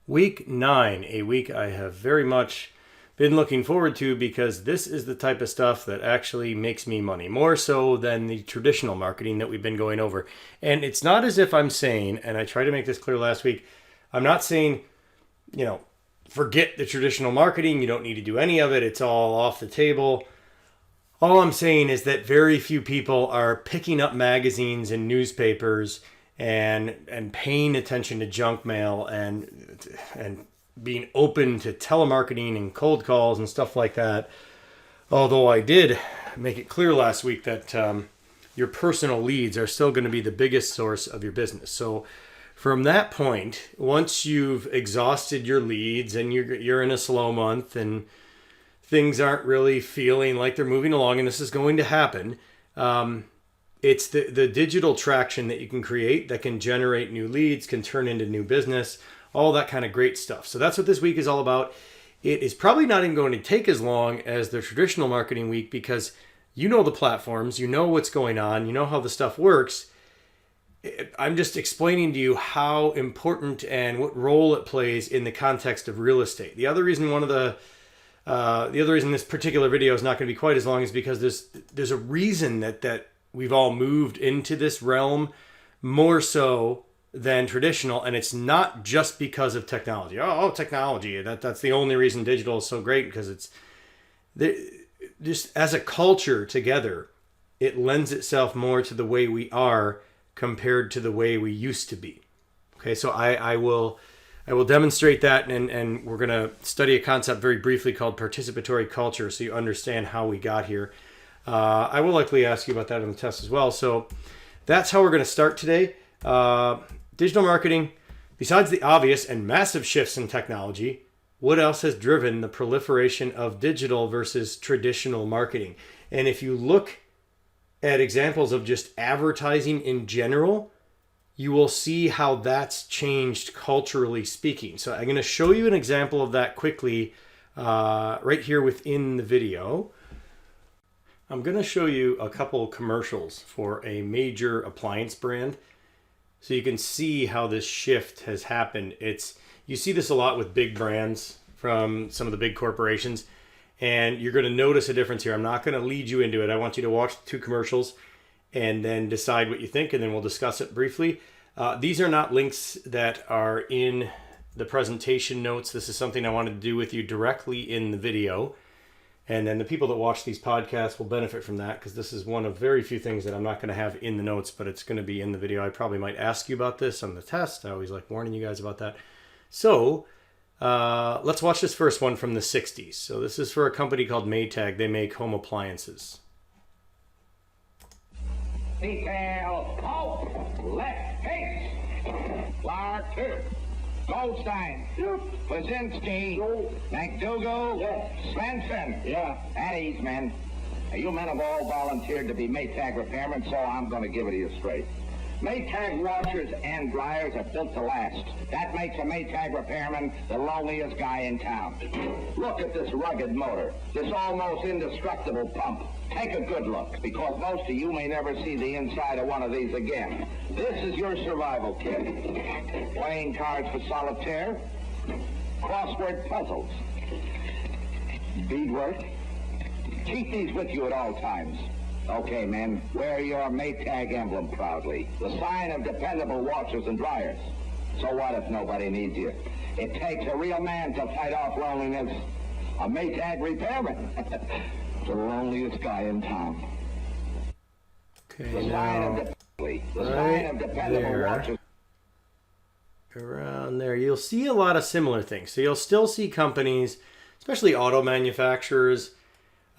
Week 9, a week I have very much been looking forward to because this is the type of stuff that actually makes me money, more so than the traditional marketing that we've been going over. And it's not as if I'm saying, and I tried to make this clear last week, I'm not saying, forget the traditional marketing, you don't need to do any of it, it's all off the table. All I'm saying is that very few people are picking up magazines and newspapers and paying attention to junk mail and being open to telemarketing and cold calls and stuff like that. Although I did make it clear last week that your personal leads are still going to be the biggest source of your business. So from that point, once you've exhausted your leads and you're in a slow month and things aren't really feeling like they're moving along, and this is going to happen, it's the digital traction that you can create that can generate new leads, can turn into new business, all that kind of great stuff. So that's what this week is all about. It is probably not even going to take as long as the traditional marketing week because you know the platforms, you know what's going on, you know how the stuff works. I'm just explaining to you how important and what role it plays in the context of real estate. The other reason this particular video is not going to be quite as long is because there's a reason that we've all moved into this realm more so than traditional, and it's not just because of technology. Oh, technology, that's the only reason digital is so great, because it's just as a culture together, it lends itself more to the way we are compared to the way we used to be. Okay, so I will demonstrate that, and we're going to study a concept very briefly called participatory culture so you understand how we got here. I will likely ask you about that in the test as well. So that's how we're going to start today. Digital marketing, besides the obvious and massive shifts in technology, what else has driven the proliferation of digital versus traditional marketing? And if you look at examples of just advertising in general, you will see how that's changed culturally speaking. So I'm going to show you an example of that quickly right here within the video. I'm going to show you a couple commercials for a major appliance brand so you can see how this shift has happened. You see this a lot with big brands from some of the big corporations, and you're going to notice a difference here. I'm not going to lead you into it. I want you to watch the two commercials and then decide what you think, and then we'll discuss it briefly. These are not links that are in the presentation notes. This is something I wanted to do with you directly in the video. And then the people that watch these podcasts will benefit from that, because this is one of very few things that I'm not going to have in the notes, but it's going to be in the video. I probably might ask you about this on the test. I always like warning you guys about that. So let's watch this first one from the 60s. So this is for a company called Maytag. They make home appliances. Detail, hope, left, face, Clark, here. Goldstein. Yep. Plazinski. McDougal. Yes. Svensson. Yeah. At ease, men. Now, you men have all volunteered to be Maytag repairmen, so I'm going to give it to you straight. Maytag washers and dryers are built to last. That makes a Maytag repairman the loneliest guy in town. Look at this rugged motor, this almost indestructible pump. Take a good look, because most of you may never see the inside of one of these again. This is your survival kit. Playing cards for solitaire, crossword puzzles, beadwork. Keep these with you at all times. Okay, men, wear your Maytag emblem proudly. The sign of dependable washers and dryers. So what if nobody needs you? It takes a real man to fight off loneliness. A Maytag repairman. The loneliest guy in town. Okay, the now, sign of dependable washers. Around there, you'll see a lot of similar things. So you'll still see companies, especially auto manufacturers.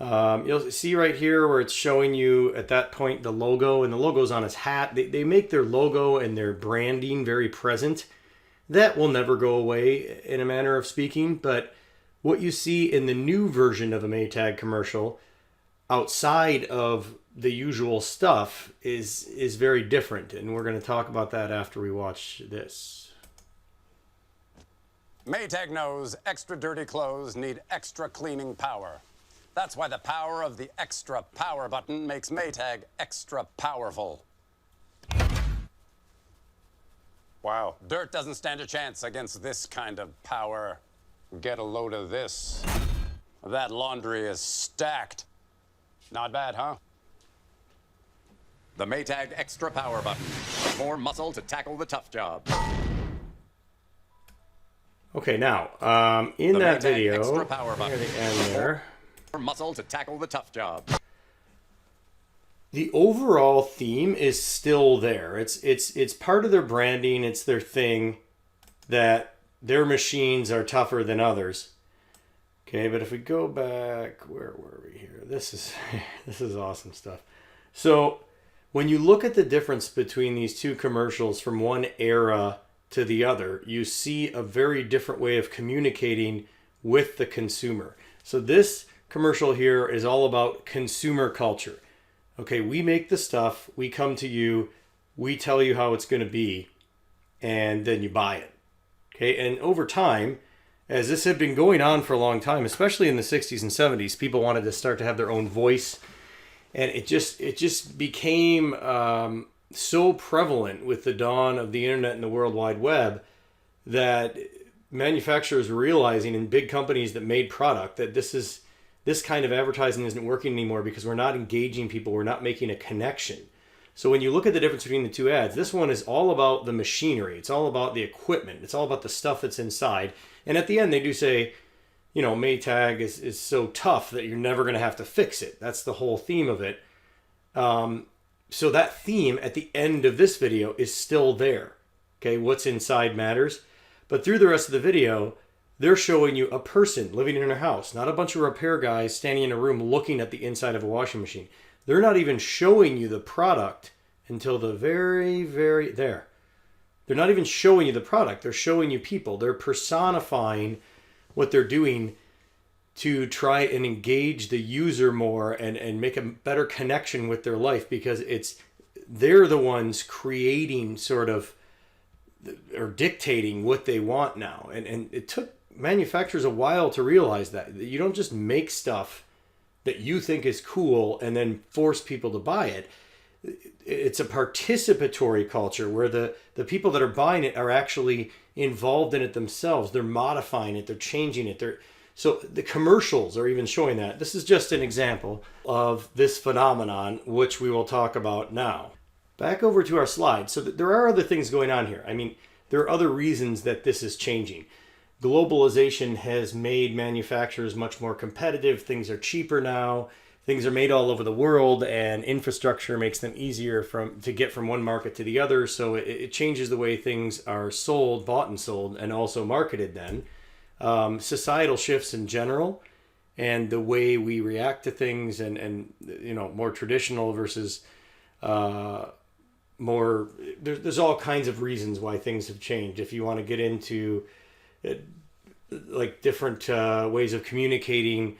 You'll see right here where it's showing you at that point the logo, and the logo's on his hat. They make their logo and their branding very present. That will never go away in a manner of speaking, but what you see in the new version of a Maytag commercial outside of the usual stuff is very different, and we're going to talk about that after we watch this. Maytag knows extra dirty clothes need extra cleaning power. That's why the power of the extra power button makes Maytag extra powerful. Wow. Dirt doesn't stand a chance against this kind of power. Get a load of this. That laundry is stacked. Not bad, huh? The Maytag Extra Power Button. More muscle to tackle the tough job. Okay, now, in that Maytag video, Extra Power Button. near the end there, More muscle to tackle the tough job. the overall theme is still there. It's part of their branding. It's their thing that their machines are tougher than others. Okay, but if we go back, where were we here? This is awesome stuff. So when you look at the difference between these two commercials from one era to the other, you see a very different way of communicating with the consumer. So this commercial here is all about consumer culture. Okay, we make the stuff, we come to you, we tell you how it's going to be, and then you buy it. Okay, and over time, as this had been going on for a long time, especially in the 60s and 70s, people wanted to start to have their own voice. And it just became so prevalent with the dawn of the internet and the World Wide Web that manufacturers were realizing, in big companies that made product, that this kind of advertising isn't working anymore because we're not engaging people, we're not making a connection. So when you look at the difference between the two ads, this one is all about the machinery, it's all about the equipment, it's all about the stuff that's inside. And at the end they do say, you know, Maytag is so tough that you're never going to have to fix it. That's the whole theme of it. So that theme at the end of this video is still there. Okay, what's inside matters. But through the rest of the video, they're showing you a person living in their house, not a bunch of repair guys standing in a room looking at the inside of a washing machine. They're not even showing you the product until the very there. They're not even showing you the product. They're showing you people. They're personifying what they're doing to try and engage the user more and make a better connection with their life, because they're the ones creating sort of or dictating what they want now. And it took manufacturers a while to realize that you don't just make stuff that you think is cool and then force people to buy it. It's a participatory culture where the people that are buying it are actually involved in it themselves. They're modifying it, they're changing it. So the commercials are even showing that. This is just an example of this phenomenon, which we will talk about now. Back over to our slide. So there are other things going on here. I mean, there are other reasons that this is changing. Globalization has made manufacturers much more competitive. Things are cheaper now. Things are made all over the world, and infrastructure makes them easier to get from one market to the other. So it changes the way things are sold, bought and sold, and also marketed then. Societal shifts in general, and the way we react to things, and you know, more traditional versus more. There's all kinds of reasons why things have changed. If you want to get into like different ways of communicating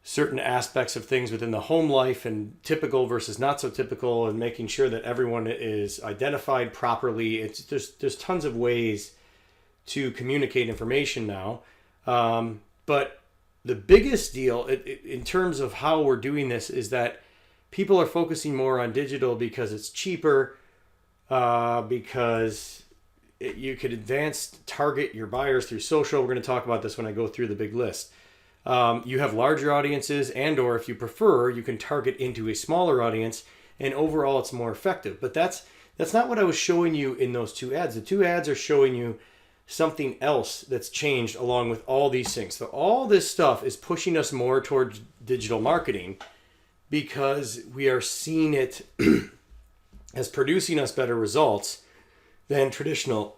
certain aspects of things within the home life, and typical versus not so typical, and making sure that everyone is identified properly. There's tons of ways to communicate information now. But the biggest deal in terms of how we're doing this is that people are focusing more on digital because it's cheaper, because you could target your buyers through social. We're going to talk about this when I go through the big list. You have larger audiences, and/or if you prefer, you can target into a smaller audience, and overall it's more effective. But that's not what I was showing you in those two ads. The two ads are showing you something else that's changed along with all these things. So all this stuff is pushing us more towards digital marketing because we are seeing it as producing us better results than traditional,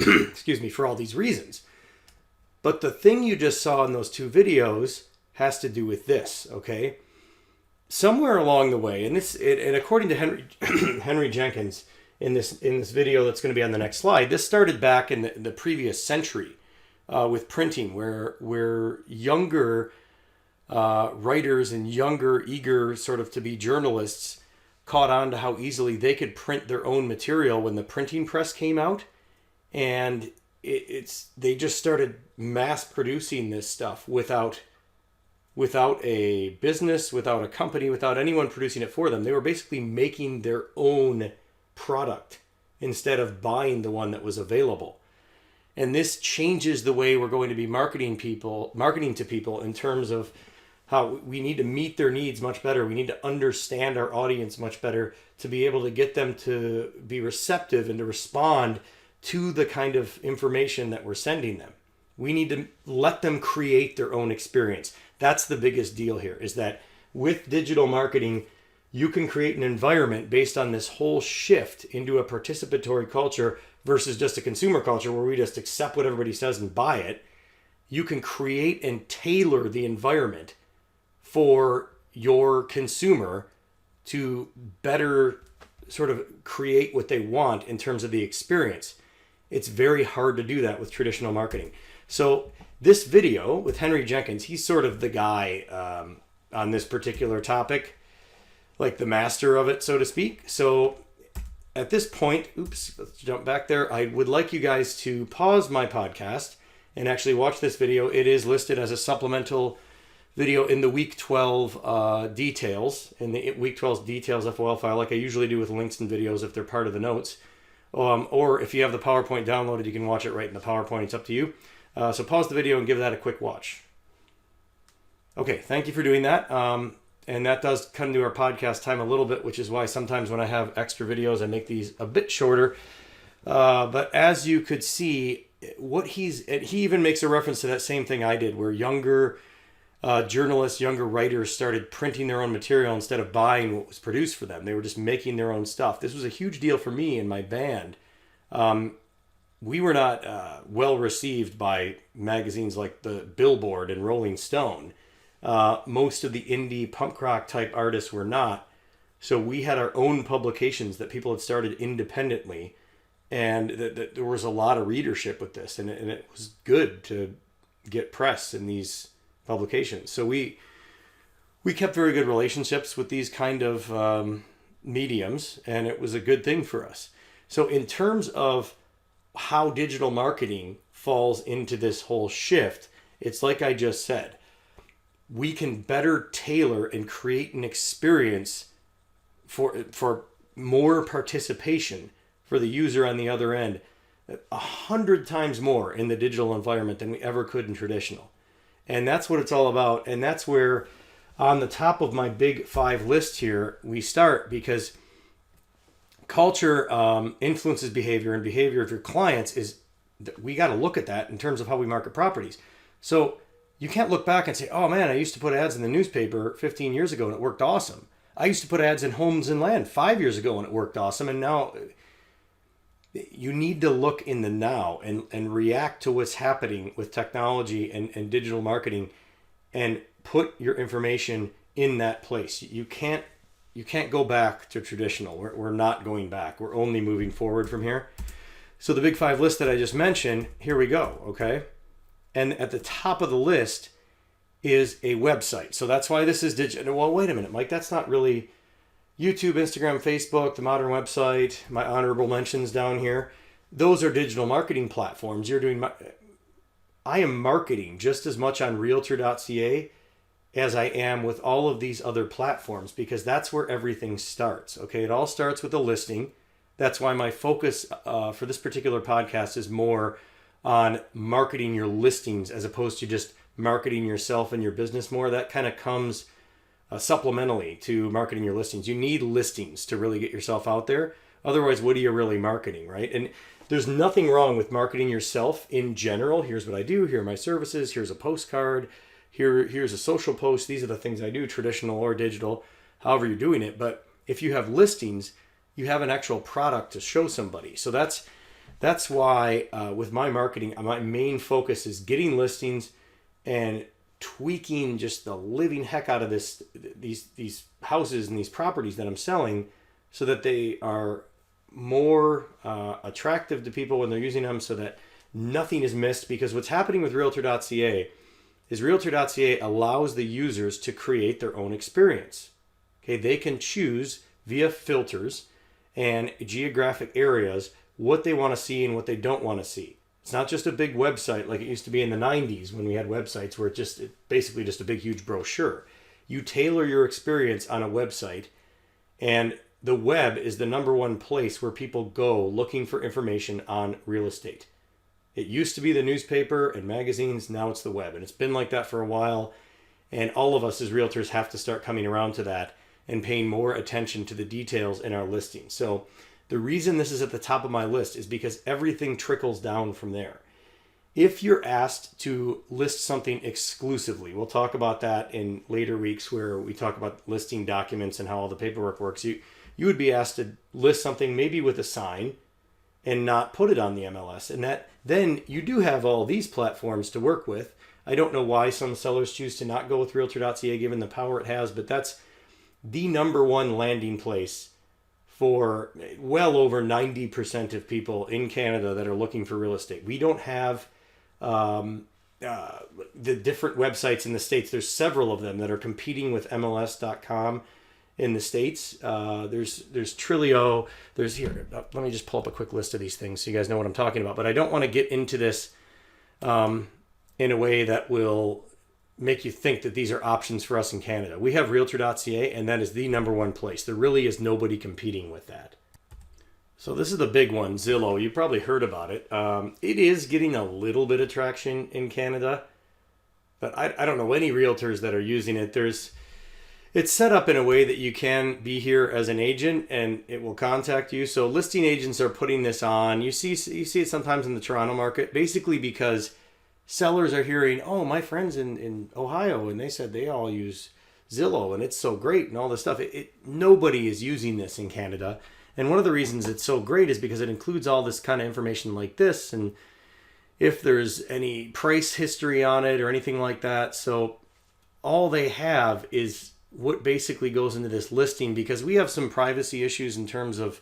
for all these reasons. But the thing you just saw in those two videos has to do with this, okay? Somewhere along the way, and according to Henry Jenkins in this video that's going to be on the next slide, this started back in the previous century with printing, where younger writers and younger, eager sort of to be journalists caught on to how easily they could print their own material when the printing press came out, and they just started mass producing this stuff without a business, without a company, without anyone producing it for them. They were basically making their own product. instead of buying the one that was available. And this changes the way we're going to be marketing to people in terms of how we need to meet their needs much better. We need to understand our audience much better to be able to get them to be receptive and to respond to the kind of information that we're sending them. We need to let them create their own experience. That's the biggest deal here, is that with digital marketing, you can create an environment based on this whole shift into a participatory culture versus just a consumer culture where we just accept what everybody says and buy it. You can create and tailor the environment for your consumer to better sort of create what they want in terms of the experience. It's very hard to do that with traditional marketing. So this video with Henry Jenkins, he's sort of the guy on this particular topic, like the master of it, so to speak. So at this point, let's jump back there. I would like you guys to pause my podcast and actually watch this video. It is listed as a supplemental video in the week 12 details, in the week 12 details FOL file, like I usually do with links and videos if they're part of the notes. Or if you have the PowerPoint downloaded, you can watch it right in the PowerPoint. It's up to you. So pause the video and give that a quick watch. Okay, thank you for doing that. And that does come to our podcast time a little bit, which is why sometimes when I have extra videos, I make these a bit shorter. But as you could see, he even makes a reference to that same thing I did, where younger journalists, younger writers started printing their own material instead of buying what was produced for them. They were just making their own stuff. This was a huge deal for me and my band. We were not well received by magazines like the Billboard and Rolling Stone. Most of the indie punk rock type artists were not. So we had our own publications that people had started independently. And there was a lot of readership with this. And it was good to get press in these publications. So we kept very good relationships with these kind of mediums. And it was a good thing for us. So in terms of how digital marketing falls into this whole shift, it's like I just said. We can better tailor and create an experience for more participation for the user on the other end, 100 times more in the digital environment than we ever could in traditional. And that's what it's all about. And that's where on the top of my big 5 list here, we start, because culture influences behavior, and behavior of your clients we got to look at that in terms of how we market properties. So you can't look back and say, oh man, I used to put ads in the newspaper 15 years ago and it worked awesome. I used to put ads in Homes and Land 5 years ago and it worked awesome. And now you need to look in the now and react to what's happening with technology and digital marketing and put your information in that place. You can't go back to traditional. We're not going back. We're only moving forward from here. So the big 5 list that I just mentioned, here we go, okay? And at the top of the list is a website. So that's why this is digital. Well, wait a minute, Mike, that's not really YouTube, Instagram, Facebook, the modern website, my honorable mentions down here. Those are digital marketing platforms. I am marketing just as much on Realtor.ca as I am with all of these other platforms, because that's where everything starts. Okay, it all starts with a listing. That's why my focus for this particular podcast is more on marketing your listings as opposed to just marketing yourself and your business more. That kind of comes supplementally to marketing your listings. You need listings to really get yourself out there. Otherwise, what are you really marketing, right? And there's nothing wrong with marketing yourself in general. Here's what I do. Here are my services. Here's a postcard. Here's a social post. These are the things I do, traditional or digital, however you're doing it. But if you have listings, you have an actual product to show somebody. So that's why with my marketing, my main focus is getting listings and tweaking just the living heck out of these houses and these properties that I'm selling, so that they are more attractive to people when they're using them, so that nothing is missed. Because what's happening with Realtor.ca is Realtor.ca allows the users to create their own experience. Okay, they can choose via filters and geographic areas what they want to see and what they don't want to see. It's not just a big website like it used to be in the 90s when we had websites where it's basically just a big, huge brochure. You tailor your experience on a website, and the web is the number one place where people go looking for information on real estate. It used to be the newspaper and magazines, now it's the web. And it's been like that for a while. And all of us as realtors have to start coming around to that and paying more attention to the details in our listing. So the reason this is at the top of my list is because everything trickles down from there. If you're asked to list something exclusively, we'll talk about that in later weeks where we talk about listing documents and how all the paperwork works. You would be asked to list something maybe with a sign and not put it on the MLS. And that then you do have all these platforms to work with. I don't know why some sellers choose to not go with Realtor.ca given the power it has, but that's the number one landing place for well over 90% of people in Canada that are looking for real estate. We don't have the different websites in the States. There's several of them that are competing with MLS.com in the States. There's Trilio. There's here. Let me just pull up a quick list of these things so you guys know what I'm talking about. But I don't want to get into this in a way that will make you think that these are options for us in Canada. We have Realtor.ca, and that is the number one place. There really is nobody competing with that. So this is the big one, Zillow. You probably heard about it. It is getting a little bit of traction in Canada, but I don't know any realtors that are using it. It's set up in a way that you can be here as an agent and it will contact you. So listing agents are putting this on. You see it sometimes in the Toronto market, basically because sellers are hearing, oh, my friends in Ohio, and they said they all use Zillow and it's so great and all this stuff. Nobody is using this in Canada. And one of the reasons it's so great is because it includes all this kind of information like this. And if there's any price history on it or anything like that. So all they have is what basically goes into this listing, because we have some privacy issues in terms of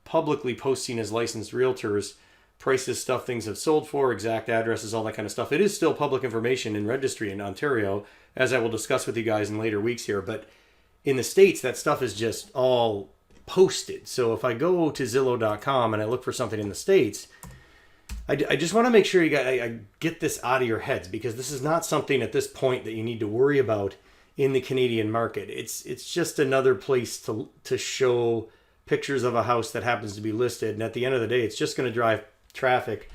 publicly posting as licensed realtors prices, stuff things have sold for, exact addresses, all that kind of stuff. It is still public information in registry in Ontario, as I will discuss with you guys in later weeks here. But in the States, that stuff is just all posted. So if I go to Zillow.com and I look for something in the States, I just want to make sure I get this out of your heads, because this is not something at this point that you need to worry about in the Canadian market. It's just another place to show pictures of a house that happens to be listed. And at the end of the day, it's just going to drive traffic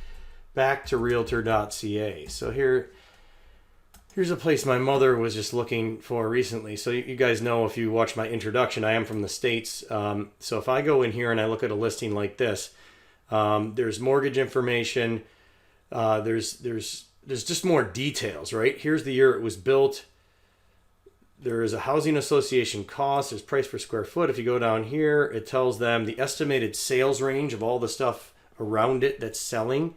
back to Realtor.ca. So here's a place my mother was just looking for recently. So you guys know, if you watch my introduction, I am from the States. So if I go in here and I look at a listing like this, there's mortgage information. There's just more details, right? Here's the year it was built. There is a housing association cost. There's price per square foot. If you go down here, it tells them the estimated sales range of all the stuff around it that's selling.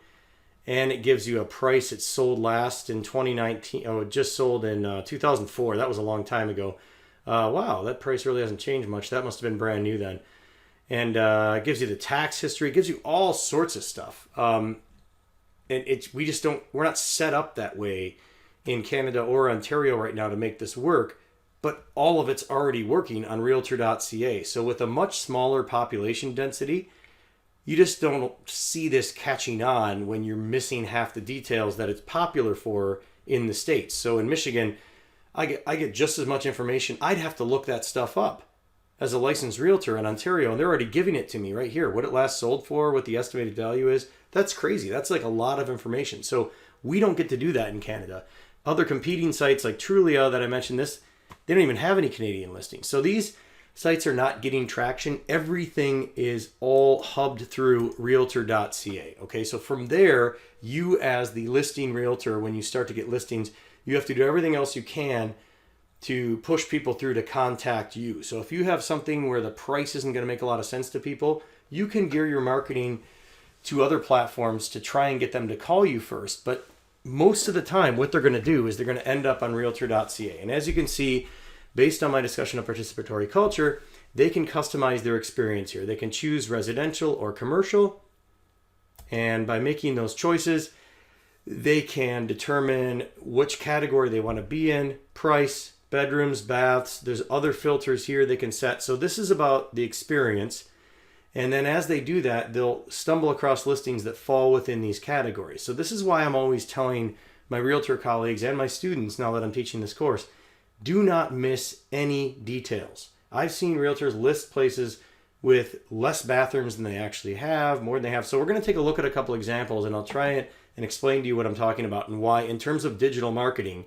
And it gives you a price. It sold last in 2019. Oh, it just sold in 2004. That was a long time ago. Wow, that price really hasn't changed much. That must have been brand new then. And it gives you the tax history. It gives you all sorts of stuff. And we're not set up that way in Canada or Ontario right now to make this work. But all of it's already working on Realtor.ca. So with a much smaller population density, you just don't see this catching on when you're missing half the details that it's popular for in the States. So in Michigan, I get just as much information. I'd have to look that stuff up as a licensed realtor in Ontario, and they're already giving it to me right here. What it last sold for, what the estimated value is. That's crazy. That's like a lot of information. So we don't get to do that in Canada. Other competing sites like Trulia that I mentioned, they don't even have any Canadian listings. So these sites are not getting traction. Everything is all hubbed through Realtor.ca. Okay, so from there, you as the listing realtor, when you start to get listings, you have to do everything else you can to push people through to contact you. So if you have something where the price isn't going to make a lot of sense to people, you can gear your marketing to other platforms to try and get them to call you first. But most of the time, what they're going to do is they're going to end up on Realtor.ca. And as you can see, based on my discussion of participatory culture, they can customize their experience here. They can choose residential or commercial. And by making those choices, they can determine which category they want to be in, price, bedrooms, baths. There's other filters here they can set. So this is about the experience. And then as they do that, they'll stumble across listings that fall within these categories. So this is why I'm always telling my realtor colleagues and my students, now that I'm teaching this course, do not miss any details. I've seen realtors list places with less bathrooms than they actually have, more than they have. So we're going to take a look at a couple examples, and I'll try it and explain to you what I'm talking about and why, in terms of digital marketing,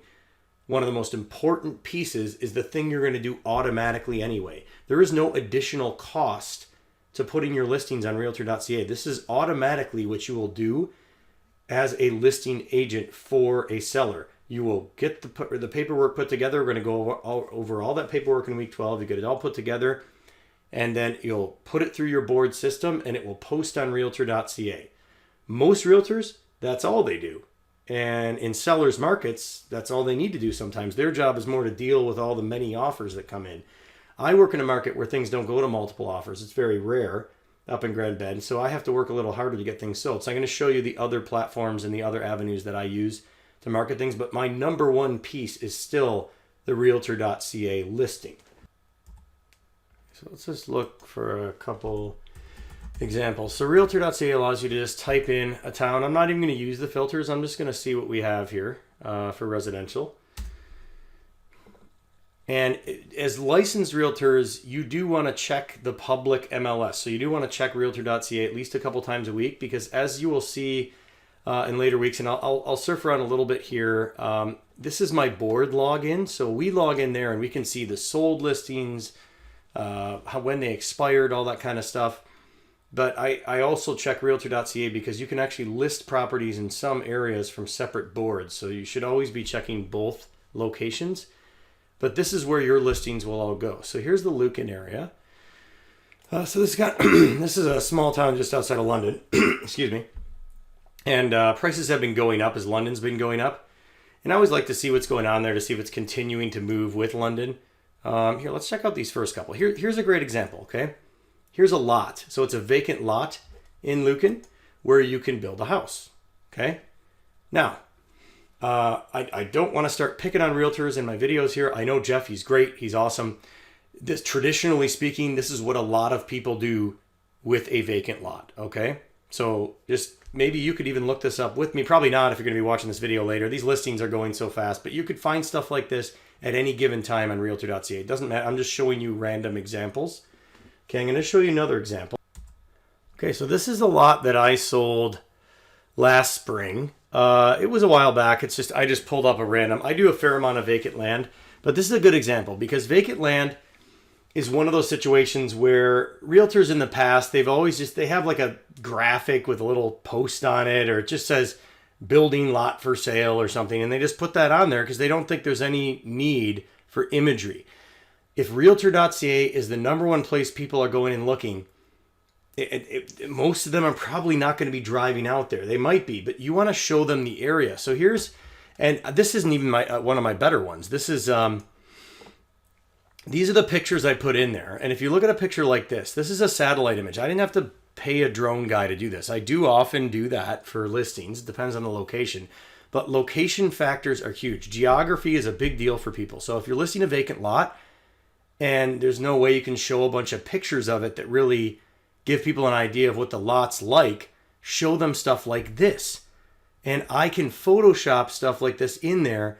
one of the most important pieces is the thing you're going to do automatically anyway. There is no additional cost to putting your listings on Realtor.ca. This is automatically what you will do as a listing agent for a seller. You will get the paperwork put together. We're going to go over all that paperwork in week 12. You get it all put together, and then you'll put it through your board system, and it will post on Realtor.ca. Most realtors, that's all they do. And in sellers markets, that's all they need to do sometimes. Their job is more to deal with all the many offers that come in. I work in a market where things don't go to multiple offers. It's very rare up in Grand Bend, so I have to work a little harder to get things sold. So I'm going to show you the other platforms and the other avenues that I use to market things, but my number one piece is still the Realtor.ca listing. So let's just look for a couple examples. So Realtor.ca allows you to just type in a town. I'm not even going to use the filters. I'm just going to see what we have here for residential. And as licensed realtors, you do want to check the public MLS. So you do want to check Realtor.ca at least a couple times a week, because as you will see in later weeks, and I'll surf around a little bit here. This is my board login. So we log in there and we can see the sold listings, when they expired, all that kind of stuff. But I also check Realtor.ca because you can actually list properties in some areas from separate boards. So you should always be checking both locations. But this is where your listings will all go. So here's the Lucan area. So this is a small town just outside of London. Excuse me. And prices have been going up as London's been going up. And I always like to see what's going on there to see if it's continuing to move with London. Here, let's check out these first couple. Here's a great example, okay? Here's a lot. So it's a vacant lot in Lucan where you can build a house, okay? Now, I don't want to start picking on realtors in my videos here. I know Jeff, he's great. He's awesome. Traditionally speaking, this is what a lot of people do with a vacant lot, okay? So just maybe you could even look this up with me. Probably not if you're going to be watching this video later. These listings are going so fast, but you could find stuff like this at any given time on Realtor.ca. It doesn't matter. I'm just showing you random examples. Okay, I'm going to show you another example. Okay, so this is a lot that I sold last spring. It was a while back. It's just I just pulled up a random. I do a fair amount of vacant land, but this is a good example because vacant land is one of those situations where realtors in the past, they have like a graphic with a little post on it, or it just says building lot for sale or something, and they just put that on there because they don't think there's any need for imagery. If Realtor.ca is the number one place people are going and looking, most of them are probably not going to be driving out there. They might be, but you want to show them the area. So and this isn't even one of my better ones. This is these are the pictures I put in there. And if you look at a picture like this is a satellite image. I didn't have to pay a drone guy to do this. I do often do that for listings. It depends on the location. But location factors are huge. Geography is a big deal for people. So if you're listing a vacant lot and there's no way you can show a bunch of pictures of it that really give people an idea of what the lot's like, show them stuff like this. And I can Photoshop stuff like this in there,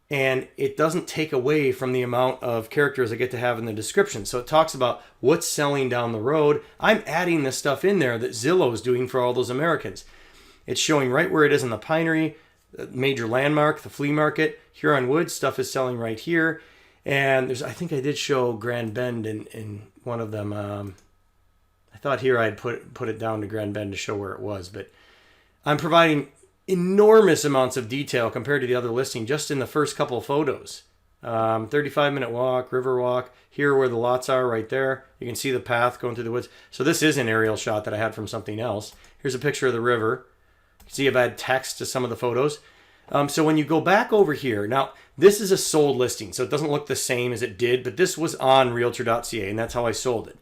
and it doesn't take away from the amount of characters I get to have in the description. So it talks about what's selling down the road. I'm adding this stuff in there that Zillow is doing for all those Americans. It's showing right where it is in the Pinery, the major landmark, the flea market. Huron Woods stuff is selling right here. And I think I did show Grand Bend in one of them. I thought here I'd put it down to Grand Bend to show where it was, but I'm providing enormous amounts of detail compared to the other listing just in the first couple of photos. 35-minute walk, river walk, here where the lots are right there. You can see the path going through the woods. So this is an aerial shot that I had from something else. Here's a picture of the river. You can see I've added text to some of the photos. So when you go back over here, now this is a sold listing, so it doesn't look the same as it did, but this was on Realtor.ca, and that's how I sold it.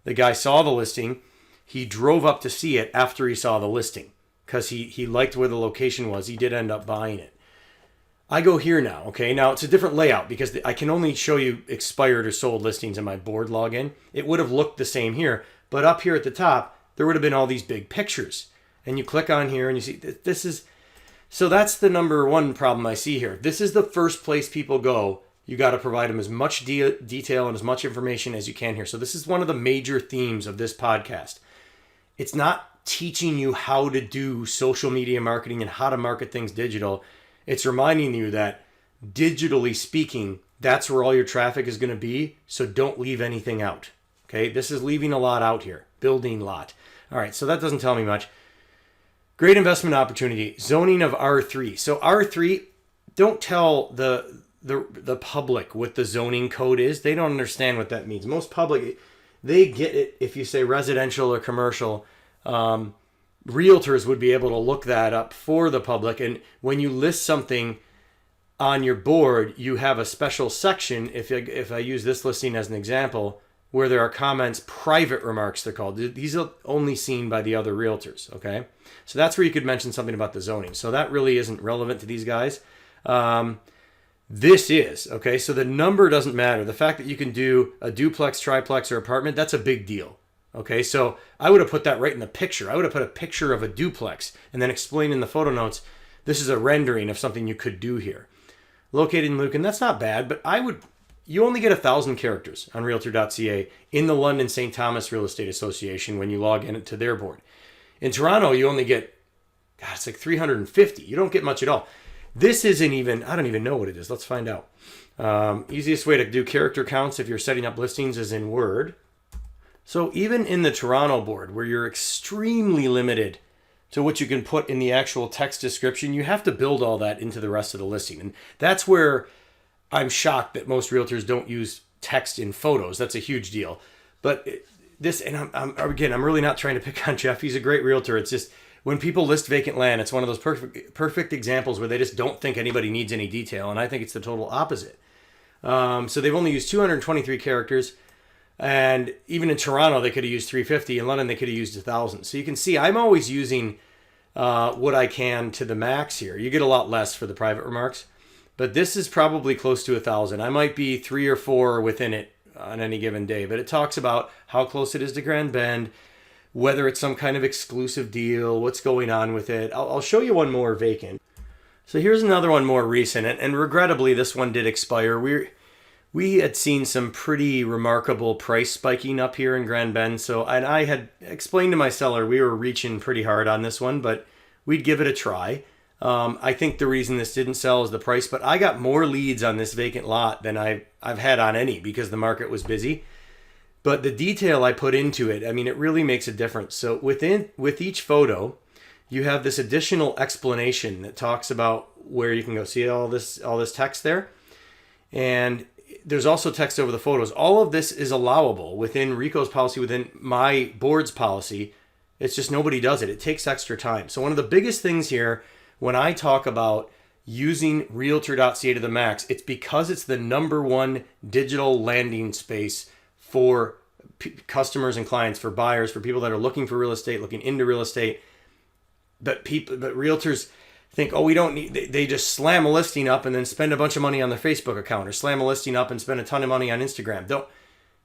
The guy saw the listing. He drove up to see it after he saw the listing because he liked where the location was. He did end up buying it. I go here now, okay? Now, it's a different layout because I can only show you expired or sold listings in my board login. It would have looked the same here, but up here at the top, there would have been all these big pictures. And you click on here and you see this is... So that's the number one problem I see here. This is the first place people go You got to provide them as much detail and as much information as you can here. So this is one of the major themes of this podcast. It's not teaching you how to do social media marketing and how to market things digital. It's reminding you that digitally speaking, that's where all your traffic is going to be. So don't leave anything out. Okay, this is leaving a lot out here. Building lot. All right, so that doesn't tell me much. Great investment opportunity. Zoning of R3. So R3, don't tell the public what the zoning code is. They don't understand what that means. Most public, they get it if you say residential or commercial. Realtors would be able to look that up for the public. And when you list something on your board, you have a special section, if I use this listing as an example, where there are comments, private remarks they're called. These are only seen by the other realtors, okay? So that's where you could mention something about the zoning. So that really isn't relevant to these guys. This is, okay? So the number doesn't matter. The fact that you can do a duplex, triplex, or apartment, that's a big deal, okay? So I would have put that right in the picture. I would have put a picture of a duplex and then explained in the photo notes, this is a rendering of something you could do here. Located in Lucan, that's not bad, but you only get 1,000 characters on Realtor.ca in the London St. Thomas Real Estate Association when you log in to their board. In Toronto, you only get, it's like 350. You don't get much at all. This isn't even, I don't even know what it is. Let's find out. Easiest way to do character counts if you're setting up listings is in Word. So even in the Toronto board, where you're extremely limited to what you can put in the actual text description, you have to build all that into the rest of the listing. And that's where I'm shocked that most realtors don't use text in photos. That's a huge deal. But this, and I'm really not trying to pick on Jeff. He's a great realtor. It's just when people list vacant land, it's one of those perfect examples where they just don't think anybody needs any detail. And I think it's the total opposite. So they've only used 223 characters. And even in Toronto, they could have used 350. In London, they could have used 1,000. So you can see I'm always using what I can to the max here. You get a lot less for the private remarks. But this is probably close to 1,000. I might be 3 or 4 within it on any given day. But it talks about how close it is to Grand Bend, whether it's some kind of exclusive deal, what's going on with it. I'll show you one more vacant. So here's another one more recent. And regrettably, this one did expire. We had seen some pretty remarkable price spiking up here in Grand Bend. And I had explained to my seller we were reaching pretty hard on this one, but we'd give it a try. I think the reason this didn't sell is the price, but I got more leads on this vacant lot than I've had on any because the market was busy. But the detail I put into it, I mean, it really makes a difference. So with each photo, you have this additional explanation that talks about where you can go. See all this text there? And there's also text over the photos. All of this is allowable within Rico's policy, within my board's policy. It's just nobody does it. It takes extra time. So one of the biggest things here, when I talk about using Realtor.ca to the max, it's because it's the #1 digital landing space for customers and clients, for buyers, for people that are looking for real estate, looking into real estate. But realtors think, we don't need, they just slam a listing up and then spend a bunch of money on their Facebook account, or slam a listing up and spend a ton of money on Instagram.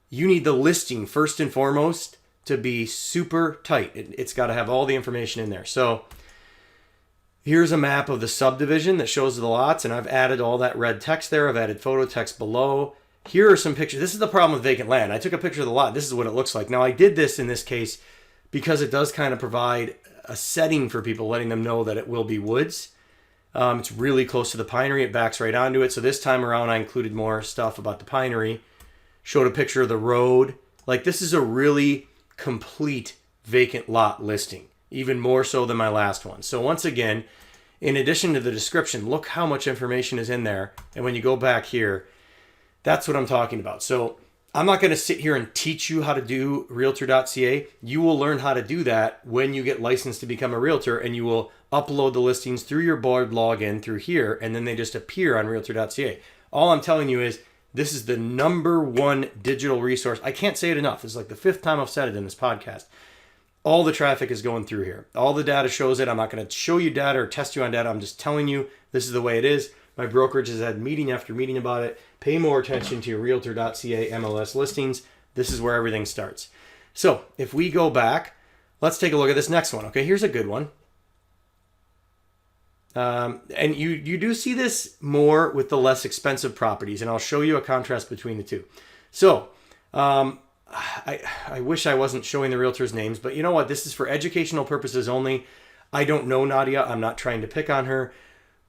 You need the listing first and foremost to be super tight. It's got to have all the information in there. So here's a map of the subdivision that shows the lots, and I've added all that red text there. I've added photo text below. Here are some pictures. This is the problem with vacant land. I took a picture of the lot. This is what it looks like. Now, I did this in this case because it does kind of provide a setting for people, letting them know that it will be woods. It's really close to the pinery. It backs right onto it. So this time around, I included more stuff about the pinery. Showed a picture of the road. Like, this is a really complete vacant lot listing, even more so than my last one. So once again, in addition to the description, look how much information is in there. And when you go back here, that's what I'm talking about. So I'm not going to sit here and teach you how to do Realtor.ca. You will learn how to do that when you get licensed to become a realtor, and you will upload the listings through your board login through here, and then they just appear on Realtor.ca. All I'm telling you is this is the #1 digital resource. I can't say it enough. This is like the 5th time I've said it in this podcast. All the traffic is going through here. All the data shows it. I'm not going to show you data or test you on data. I'm just telling you this is the way it is. My brokerage has had meeting after meeting about it. Pay more attention to your Realtor.ca MLS listings. This is where everything starts. So if we go back, let's take a look at this next one. Okay, here's a good one. And you do see this more with the less expensive properties, and I'll show you a contrast between the two. So I wish I wasn't showing the realtors' names, but you know what? This is for educational purposes only. I don't know Nadia. I'm not trying to pick on her.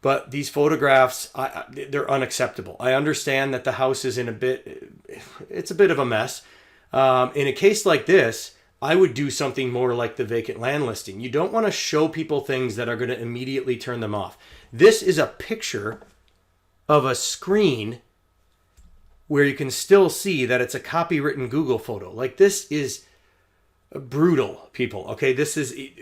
But these photographs, they're unacceptable. I understand that the house is it's a bit of a mess. In a case like this, I would do something more like the vacant land listing. You don't want to show people things that are going to immediately turn them off. This is a picture of a screen where you can still see that it's a copywritten Google photo. Like, this is brutal, people. Okay,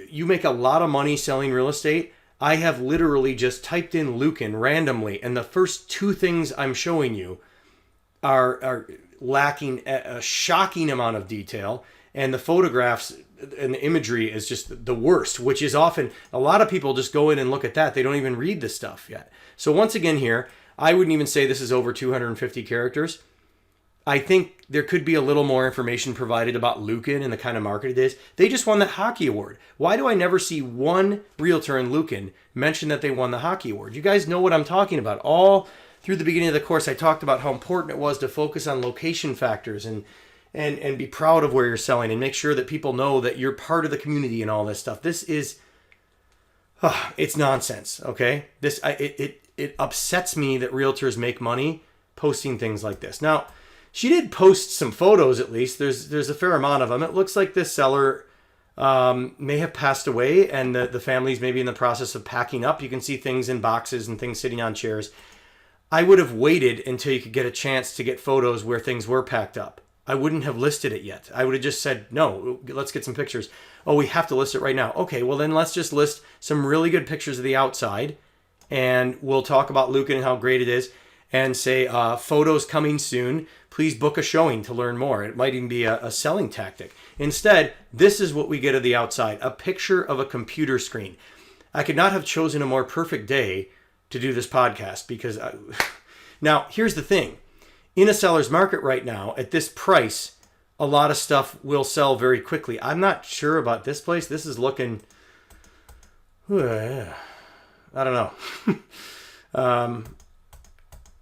you make a lot of money selling real estate. I have literally just typed in Lucan randomly, and the first two things I'm showing you are lacking a shocking amount of detail, and the photographs and the imagery is just the worst, which is often, a lot of people just go in and look at that. They don't even read the stuff yet. So once again here, I wouldn't even say this is over 250 characters. I think there could be a little more information provided about Lucan and the kind of market it is. They just won the hockey award. Why do I never see one realtor in Lucan mention that they won the hockey award? You guys know what I'm talking about. All through the beginning of the course, I talked about how important it was to focus on location factors and be proud of where you're selling and make sure that people know that you're part of the community and all this stuff. This is, it's nonsense, okay? It upsets me that realtors make money posting things like this. Now, she did post some photos, at least. There's a fair amount of them. It looks like this seller may have passed away, and the family's maybe in the process of packing up. You can see things in boxes and things sitting on chairs. I would have waited until you could get a chance to get photos where things were packed up. I wouldn't have listed it yet. I would have just said, no, let's get some pictures. Oh, we have to list it right now. Okay, well then let's just list some really good pictures of the outside, and we'll talk about Lucan and how great it is, and say, photos coming soon. Please book a showing to learn more. It might even be a selling tactic. Instead, this is what we get of the outside, a picture of a computer screen. I could not have chosen a more perfect day to do this podcast because now here's the thing. In a seller's market right now, at this price, a lot of stuff will sell very quickly. I'm not sure about this place. This is looking, I don't know.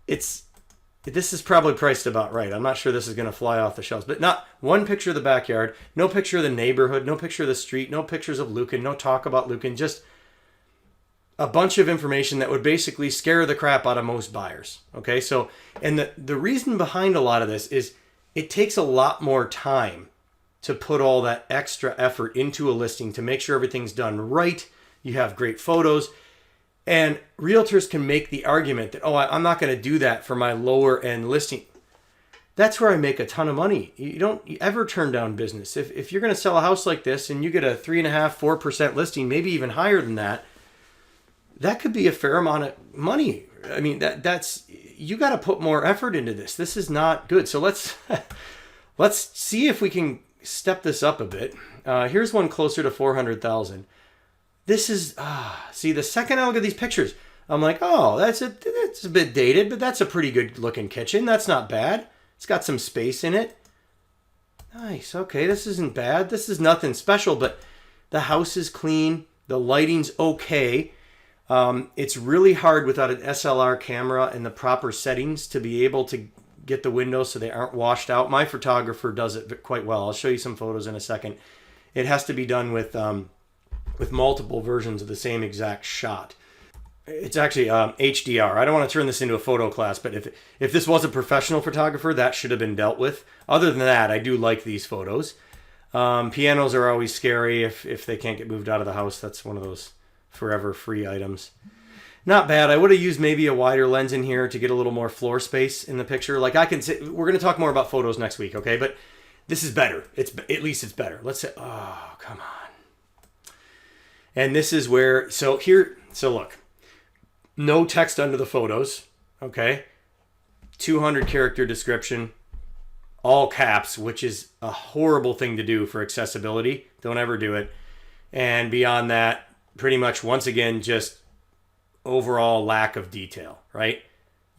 This is probably priced about right. I'm not sure this is going to fly off the shelves, but not one picture of the backyard, no picture of the neighborhood, no picture of the street, no pictures of Lucan, no talk about Lucan, just a bunch of information that would basically scare the crap out of most buyers. Okay, so, and the reason behind a lot of this is it takes a lot more time to put all that extra effort into a listing to make sure everything's done right. You have great photos. And realtors can make the argument that, oh, I'm not going to do that for my lower end listing. That's where I make a ton of money. You don't ever turn down business. If you're going to sell a house like this and you get a 3.5%, 4% listing, maybe even higher than that, that could be a fair amount of money. I mean, that's you got to put more effort into this. This is not good. So let's see if we can step this up a bit. Here's one closer to 400,000. This is, see, the second I look at these pictures, I'm like, oh, that's a bit dated, but that's a pretty good looking kitchen. That's not bad. It's got some space in it. Nice. Okay, this isn't bad. This is nothing special, but the house is clean. The lighting's okay. It's really hard without an SLR camera and the proper settings to be able to get the windows so they aren't washed out. My photographer does it quite well. I'll show you some photos in a second. It has to be done with multiple versions of the same exact shot. It's actually HDR. I don't want to turn this into a photo class, but if this was a professional photographer, that should have been dealt with. Other than that, I do like these photos. Pianos are always scary if they can't get moved out of the house. That's one of those forever free items. Not bad. I would have used maybe a wider lens in here to get a little more floor space in the picture. Like I can say, we're going to talk more about photos next week, okay? But this is better. At least it's better. Let's say, oh, come on. And this is where, so look, no text under the photos, okay? 200 character description, all caps, which is a horrible thing to do for accessibility. Don't ever do it. And beyond that, pretty much once again, just overall lack of detail, right?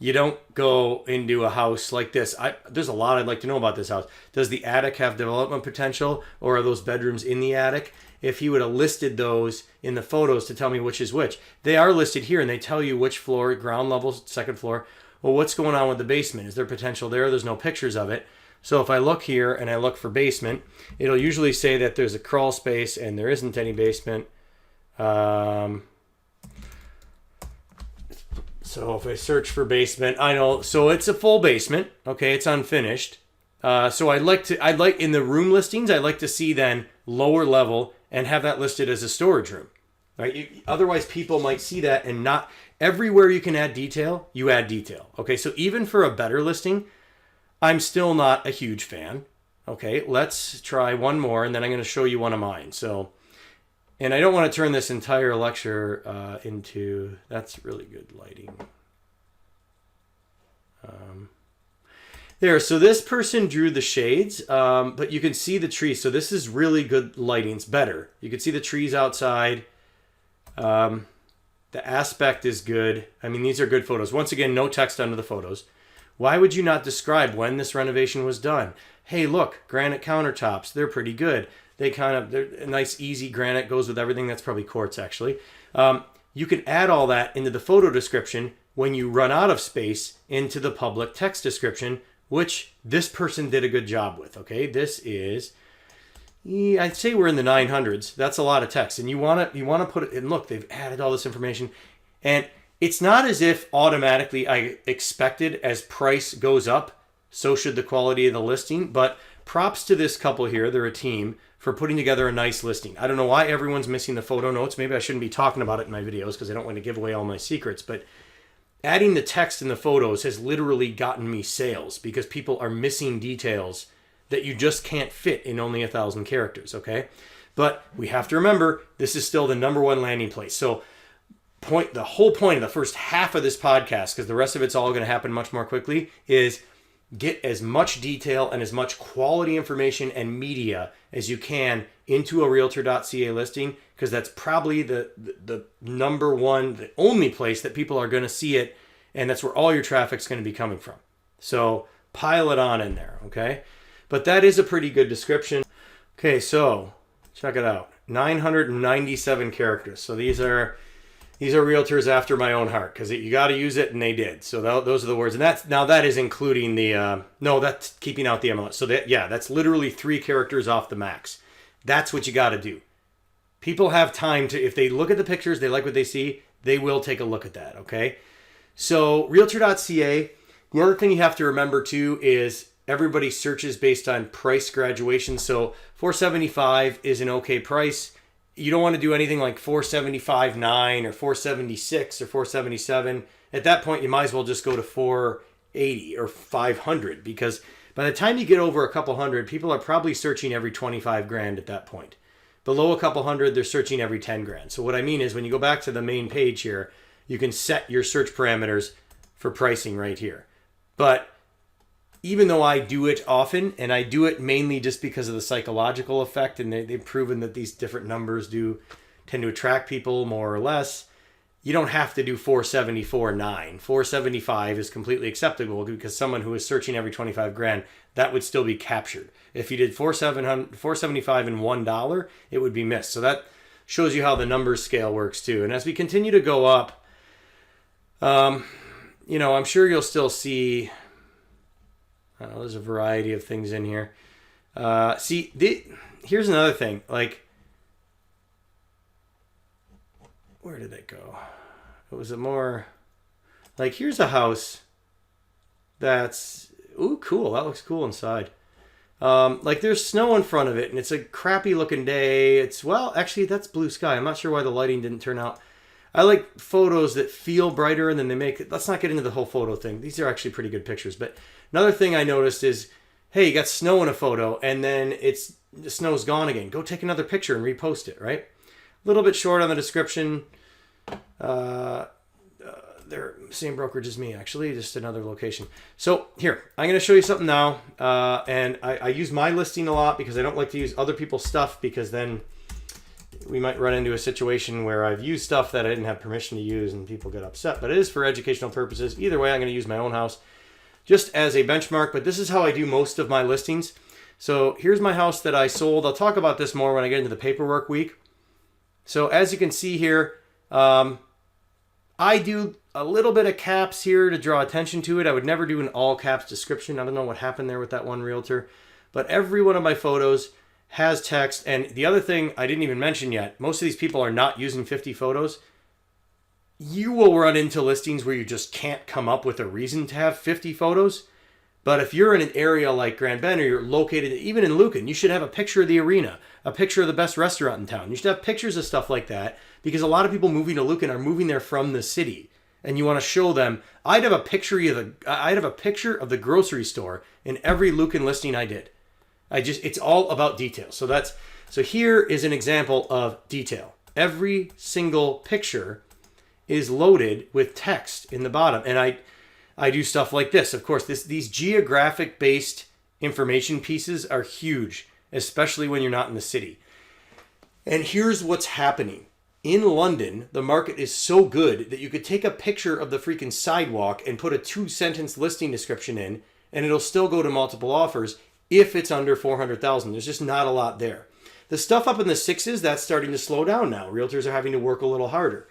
You don't go into a house like this. There's a lot I'd like to know about this house. Does the attic have development potential, or are those bedrooms in the attic? if he would have listed those in the photos to tell me which is which. They are listed here, and they tell you which floor, ground level, second floor. Well, what's going on with the basement? Is there potential there? There's no pictures of it. So if I look here and I look for basement, it'll usually say that there's a crawl space and there isn't any basement. So if I search for basement, I know, so it's a full basement. Okay, it's unfinished. So I'd like in the room listings, I'd like to see then lower level and have that listed as a storage room. Right? Otherwise, people might see that and not everywhere you can add detail, you add detail. Okay, so even for a better listing, I'm still not a huge fan. Okay, let's try one more, and then I'm going to show you one of mine. So, and I don't want to turn this entire lecture into, that's really good lighting. There, so this person drew the shades, but you can see the trees. So this is really good lighting. It's better. You can see the trees outside. The aspect is good. I mean, these are good photos. Once again, no text under the photos. Why would you not describe when this renovation was done? Hey, look, granite countertops. They're pretty good. They're a nice, easy granite, goes with everything. That's probably quartz, actually. You can add all that into the photo description when you run out of space into the public text description, which this person did a good job with, okay? This is, I'd say we're in the 900s. That's a lot of text. And you want to put it, and look, they've added all this information. And it's not as if automatically I expected as price goes up, so should the quality of the listing. But props to this couple here, they're a team, for putting together a nice listing. I don't know why everyone's missing the photo notes. Maybe I shouldn't be talking about it in my videos because I don't want to give away all my secrets. But adding the text in the photos has literally gotten me sales because people are missing details that you just can't fit in only 1,000 characters, okay? But we have to remember, this is still the #1 landing place. So the whole point of the first half of this podcast, because the rest of it's all going to happen much more quickly, is get as much detail and as much quality information and media as you can into a Realtor.ca listing, because that's probably the #1, the only place that people are going to see it, and that's where all your traffic's going to be coming from. So pile it on in there, okay? But that is a pretty good description. Okay, so check it out. 997 characters. So these are realtors after my own heart, because you got to use it, and they did. So those are the words, and that is including the no, that's keeping out the MLS. So that's literally 3 characters off the max. That's what you got to do. People have time to, if they look at the pictures, they like what they see, they will take a look at that. Okay, so Realtor.ca. The other thing you have to remember too is everybody searches based on price graduation. So $475 is an okay price. You don't want to do anything like $475.9 or $476 or $477. At that point, you might as well just go to $480 or $500, because by the time you get over a couple hundred, people are probably searching every 25 grand at that point. Below a couple hundred, they're searching every 10 grand. So what I mean is when you go back to the main page here, you can set your search parameters for pricing right here. But even though I do it often, and I do it mainly just because of the psychological effect, and they've proven that these different numbers do tend to attract people more or less, you don't have to do 474.9. 475 is completely acceptable, because someone who is searching every 25 grand, that would still be captured. If you did 475 and $1, it would be missed. So that shows you how the numbers scale works too. And as we continue to go up, I'm sure you'll still see, there's a variety of things in here. Here's another thing. Like, where did it go? It was a more, like, here's a house that's, ooh, cool. That looks cool inside. Like, there's snow in front of it, and it's a crappy looking day. Actually, that's blue sky. I'm not sure why the lighting didn't turn out. I like photos that feel brighter, and then they make it. Let's not get into the whole photo thing. These are actually pretty good pictures. But another thing I noticed is, hey, you got snow in a photo, and then the snow's gone again. Go take another picture and repost it, right? A little bit short on the description. They're same brokerage as me, actually, just another location. So here, I'm going to show you something now. And I use my listing a lot because I don't like to use other people's stuff, because then we might run into a situation where I've used stuff that I didn't have permission to use and people get upset. But it is for educational purposes. Either way, I'm going to use my own house just as a benchmark. But this is how I do most of my listings. So here's my house that I sold. I'll talk about this more when I get into the paperwork week. So as you can see here, I do a little bit of caps here to draw attention to it. I would never do an all caps description. I don't know what happened there with that one realtor. But every one of my photos has text. And the other thing I didn't even mention yet, most of these people are not using 50 photos. You will run into listings where you just can't come up with a reason to have 50 photos. But if you're in an area like Grand Bend, or you're located even in Lucan, you should have a picture of the arena, a picture of the best restaurant in town. You should have pictures of stuff like that, because a lot of people moving to Lucan are moving there from the city. And you want to show them. I'd have a picture of the grocery store in every Lucan listing I did. It's all about detail. So here is an example of detail. Every single picture is loaded with text in the bottom. And I do stuff like this. Of course, these geographic based information pieces are huge, especially when you're not in the city. And here's what's happening. In London, the market is so good that you could take a picture of the freaking sidewalk and put a 2-sentence listing description in, and it'll still go to multiple offers if it's under 400,000. There's just not a lot there. The stuff up in the sixes, that's starting to slow down now. Realtors are having to work a little harder.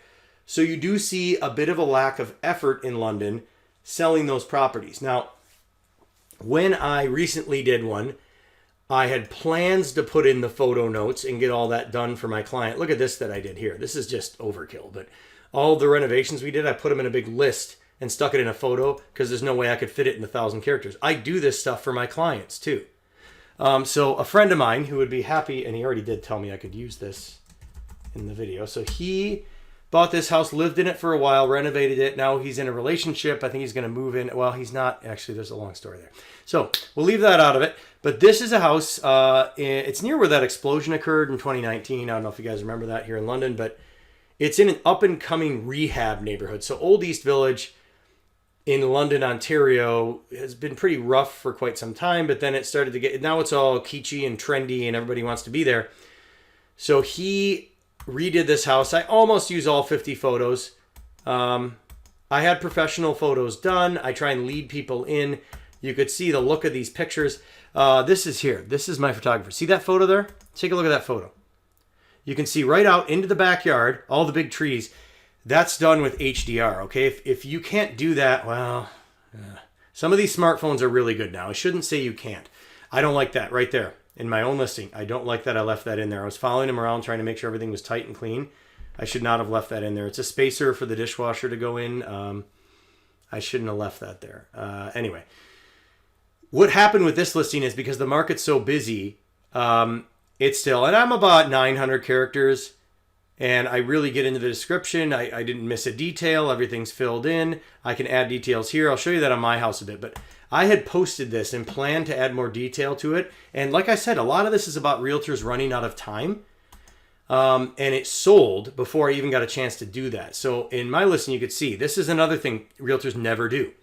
So you do see a bit of a lack of effort in London selling those properties. Now, when I recently did one, I had plans to put in the photo notes and get all that done for my client. Look at this that I did here. This is just overkill, but all the renovations we did, I put them in a big list and stuck it in a photo because there's no way I could fit it in 1,000 characters. I do this stuff for my clients too. So a friend of mine who would be happy, and he already did tell me I could use this in the video. So he bought this house, lived in it for a while, renovated it. Now he's in a relationship. I think he's going to move in. Well, he's not. Actually, there's a long story there. So we'll leave that out of it. But this is a house. It's near where that explosion occurred in 2019. I don't know if you guys remember that here in London, but it's in an up-and-coming rehab neighborhood. So Old East Village in London, Ontario has been pretty rough for quite some time, but then it started to get, now it's all kitschy and trendy and everybody wants to be there. So he redid this house. I almost use all 50 photos. I had professional photos done. I try and lead people in. You could see the look of these pictures. This is here. This is my photographer. See that photo there? Take a look at that photo. You can see right out into the backyard, all the big trees. That's done with HDR, okay? If you can't do that, well, some of these smartphones are really good now. I shouldn't say you can't. I don't like that right there in my own listing. I don't like that I left that in there. I was following him around trying to make sure everything was tight and clean. I should not have left that in there. It's a spacer for the dishwasher to go in. I shouldn't have left that there. Anyway, what happened with this listing is because the market's so busy, it's still, and I'm about 900 characters, and I really get into the description. I didn't miss a detail. Everything's filled in. I can add details here. I'll show you that on my house a bit, but I had posted this and planned to add more detail to it. And like I said, a lot of this is about realtors running out of time. And it sold before I even got a chance to do that. So in my listing, you could see, this is another thing realtors never do.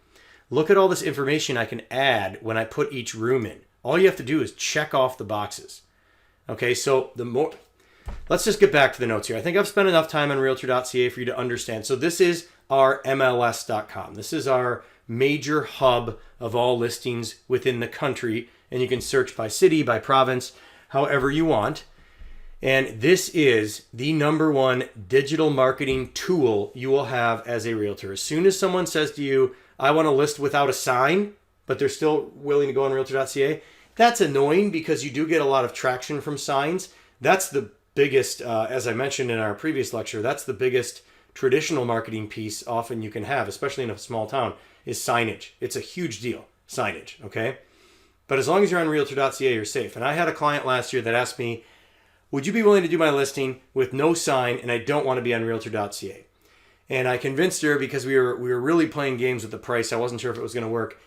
Look at all this information I can add when I put each room in. All you have to do is check off the boxes. Okay, so let's just get back to the notes here. I think I've spent enough time on Realtor.ca for you to understand. So this is our MLS.com. This is our major hub of all listings within the country. And you can search by city, by province, however you want. And this is the #1 digital marketing tool you will have as a realtor. As soon as someone says to you, I want to list without a sign, but they're still willing to go on Realtor.ca, that's annoying because you do get a lot of traction from signs. That's the biggest, as I mentioned in our previous lecture, that's the biggest traditional marketing piece often you can have, especially in a small town, is signage. It's a huge deal, signage, okay? But as long as you're on Realtor.ca, you're safe. And I had a client last year that asked me, would you be willing to do my listing with no sign, and I don't want to be on Realtor.ca? And I convinced her because we were really playing games with the price. I wasn't sure if it was going to work.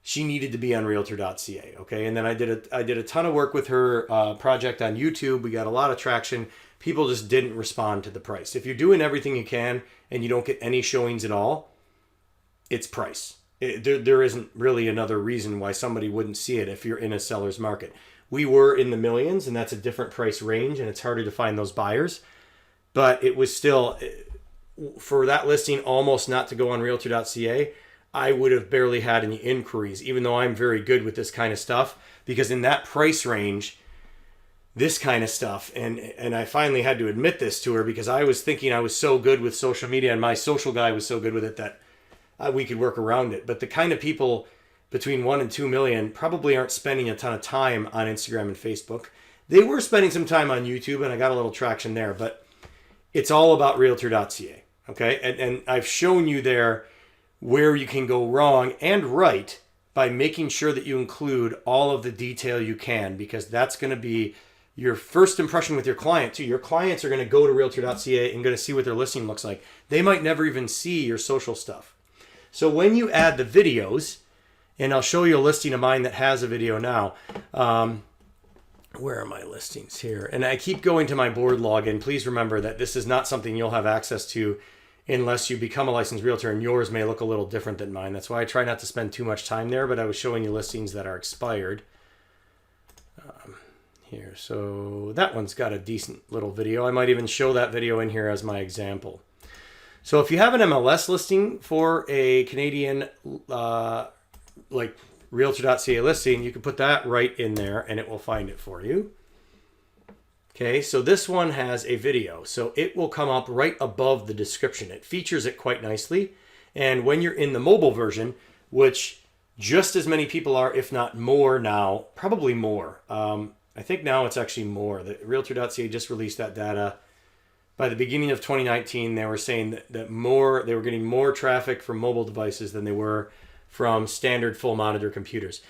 She needed to be on Realtor.ca, okay? And then I did a ton of work with her project on YouTube. We got a lot of traction. People just didn't respond to the price. If you're doing everything you can and you don't get any showings at all, it's price. There isn't really another reason why somebody wouldn't see it if you're in a seller's market. We were in the millions, and that's a different price range, and it's harder to find those buyers. But it was still, for that listing almost not to go on Realtor.ca, I would have barely had any inquiries, even though I'm very good with this kind of stuff, because in that price range, this kind of stuff, and I finally had to admit this to her, because I was thinking I was so good with social media and my social guy was so good with it that we could work around it. But the kind of people between 1 and 2 million probably aren't spending a ton of time on Instagram and Facebook. They were spending some time on YouTube, and I got a little traction there, but it's all about Realtor.ca, okay? And I've shown you there where you can go wrong and right by making sure that you include all of the detail you can, because that's going to be your first impression with your client too. Your clients are going to go to Realtor.ca and going to see what their listing looks like. They might never even see your social stuff. So when you add the videos, and I'll show you a listing of mine that has a video now. Where are my listings here? And I keep going to my board login. Please remember that this is not something you'll have access to unless you become a licensed realtor, and yours may look a little different than mine. That's why I try not to spend too much time there, but I was showing you listings that are expired. Here, so that one's got a decent little video. I might even show that video in here as my example. So if you have an MLS listing for a Canadian like Realtor.ca listing, you can put that right in there and it will find it for you. Okay, so this one has a video, so it will come up right above the description. It features it quite nicely. And when you're in the mobile version, which just as many people are, if not more now, probably more. I think now it's actually more. The Realtor.ca just released that data. By the beginning of 2019, they were saying that they were getting more traffic from mobile devices than they were from standard full monitor computers.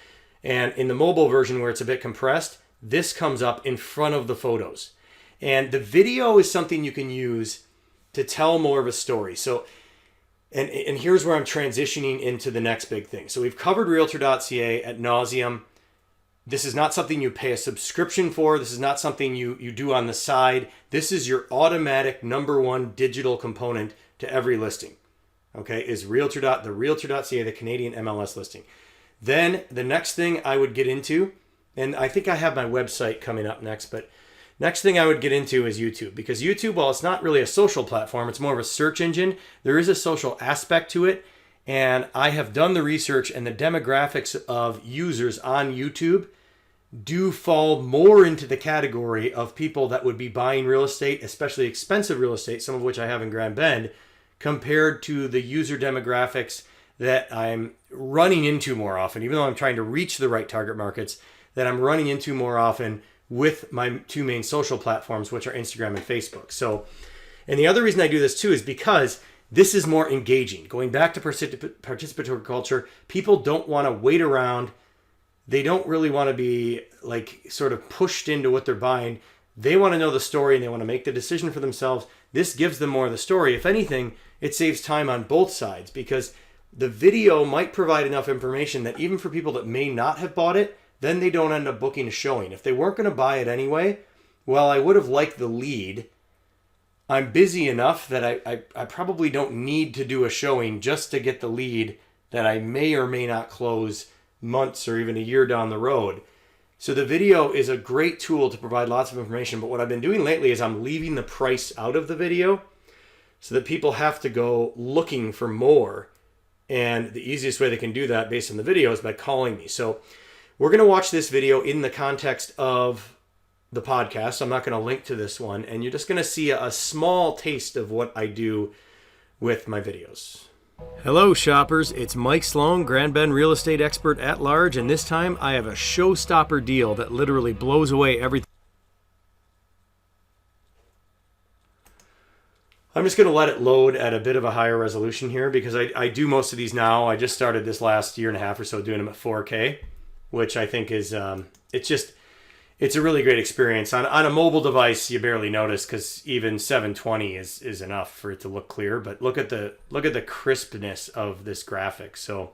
And in the mobile version, where it's a bit compressed, this comes up in front of the photos. And the video is something you can use to tell more of a story. So, and here's where I'm transitioning into the next big thing. So we've covered Realtor.ca ad nauseum. This is not something you pay a subscription for. This is not something you do on the side. This is your automatic #1 digital component to every listing. Okay, is the Realtor.ca, the Canadian MLS listing. Then the next thing I would get into, and I think I have my website coming up next, but next thing I would get into is YouTube, because YouTube, while it's not really a social platform, it's more of a search engine. There is a social aspect to it, and I have done the research, and the demographics of users on YouTube do fall more into the category of people that would be buying real estate, especially expensive real estate, some of which I have in Grand Bend, compared to the user demographics that I'm running into more often, even though I'm trying to reach the right target markets, that I'm running into more often with my two main social platforms, which are Instagram and Facebook. So, and the other reason I do this too is because this is more engaging. Going back to participatory culture, people don't want to wait around. They don't really want to be like sort of pushed into what they're buying. They want to know the story and they want to make the decision for themselves. This gives them more of the story. If anything, it saves time on both sides, because the video might provide enough information that even for people that may not have bought it, then they don't end up booking a showing. If they weren't going to buy it anyway, well, I would have liked the lead. I'm busy enough that I probably don't need to do a showing just to get the lead that I may or may not close months or even a year down the road. So the video is a great tool to provide lots of information. But what I've been doing lately is I'm leaving the price out of the video so that people have to go looking for more. And the easiest way they can do that based on the video is by calling me. So we're going to watch this video in the context of the podcast. I'm not going to link to this one. And you're just going to see a small taste of what I do with my videos. Hello shoppers, it's Mike Sloan, Grand Bend real estate expert at large, and this time I have a showstopper deal that literally blows away everything. I'm just going to let it load at a bit of a higher resolution here because I do most of these now. I just started this last year and a half or so doing them at 4K, which I think is, it's a really great experience. On a mobile device, you barely notice because even 720 is enough for it to look clear. But look at the crispness of this graphic. So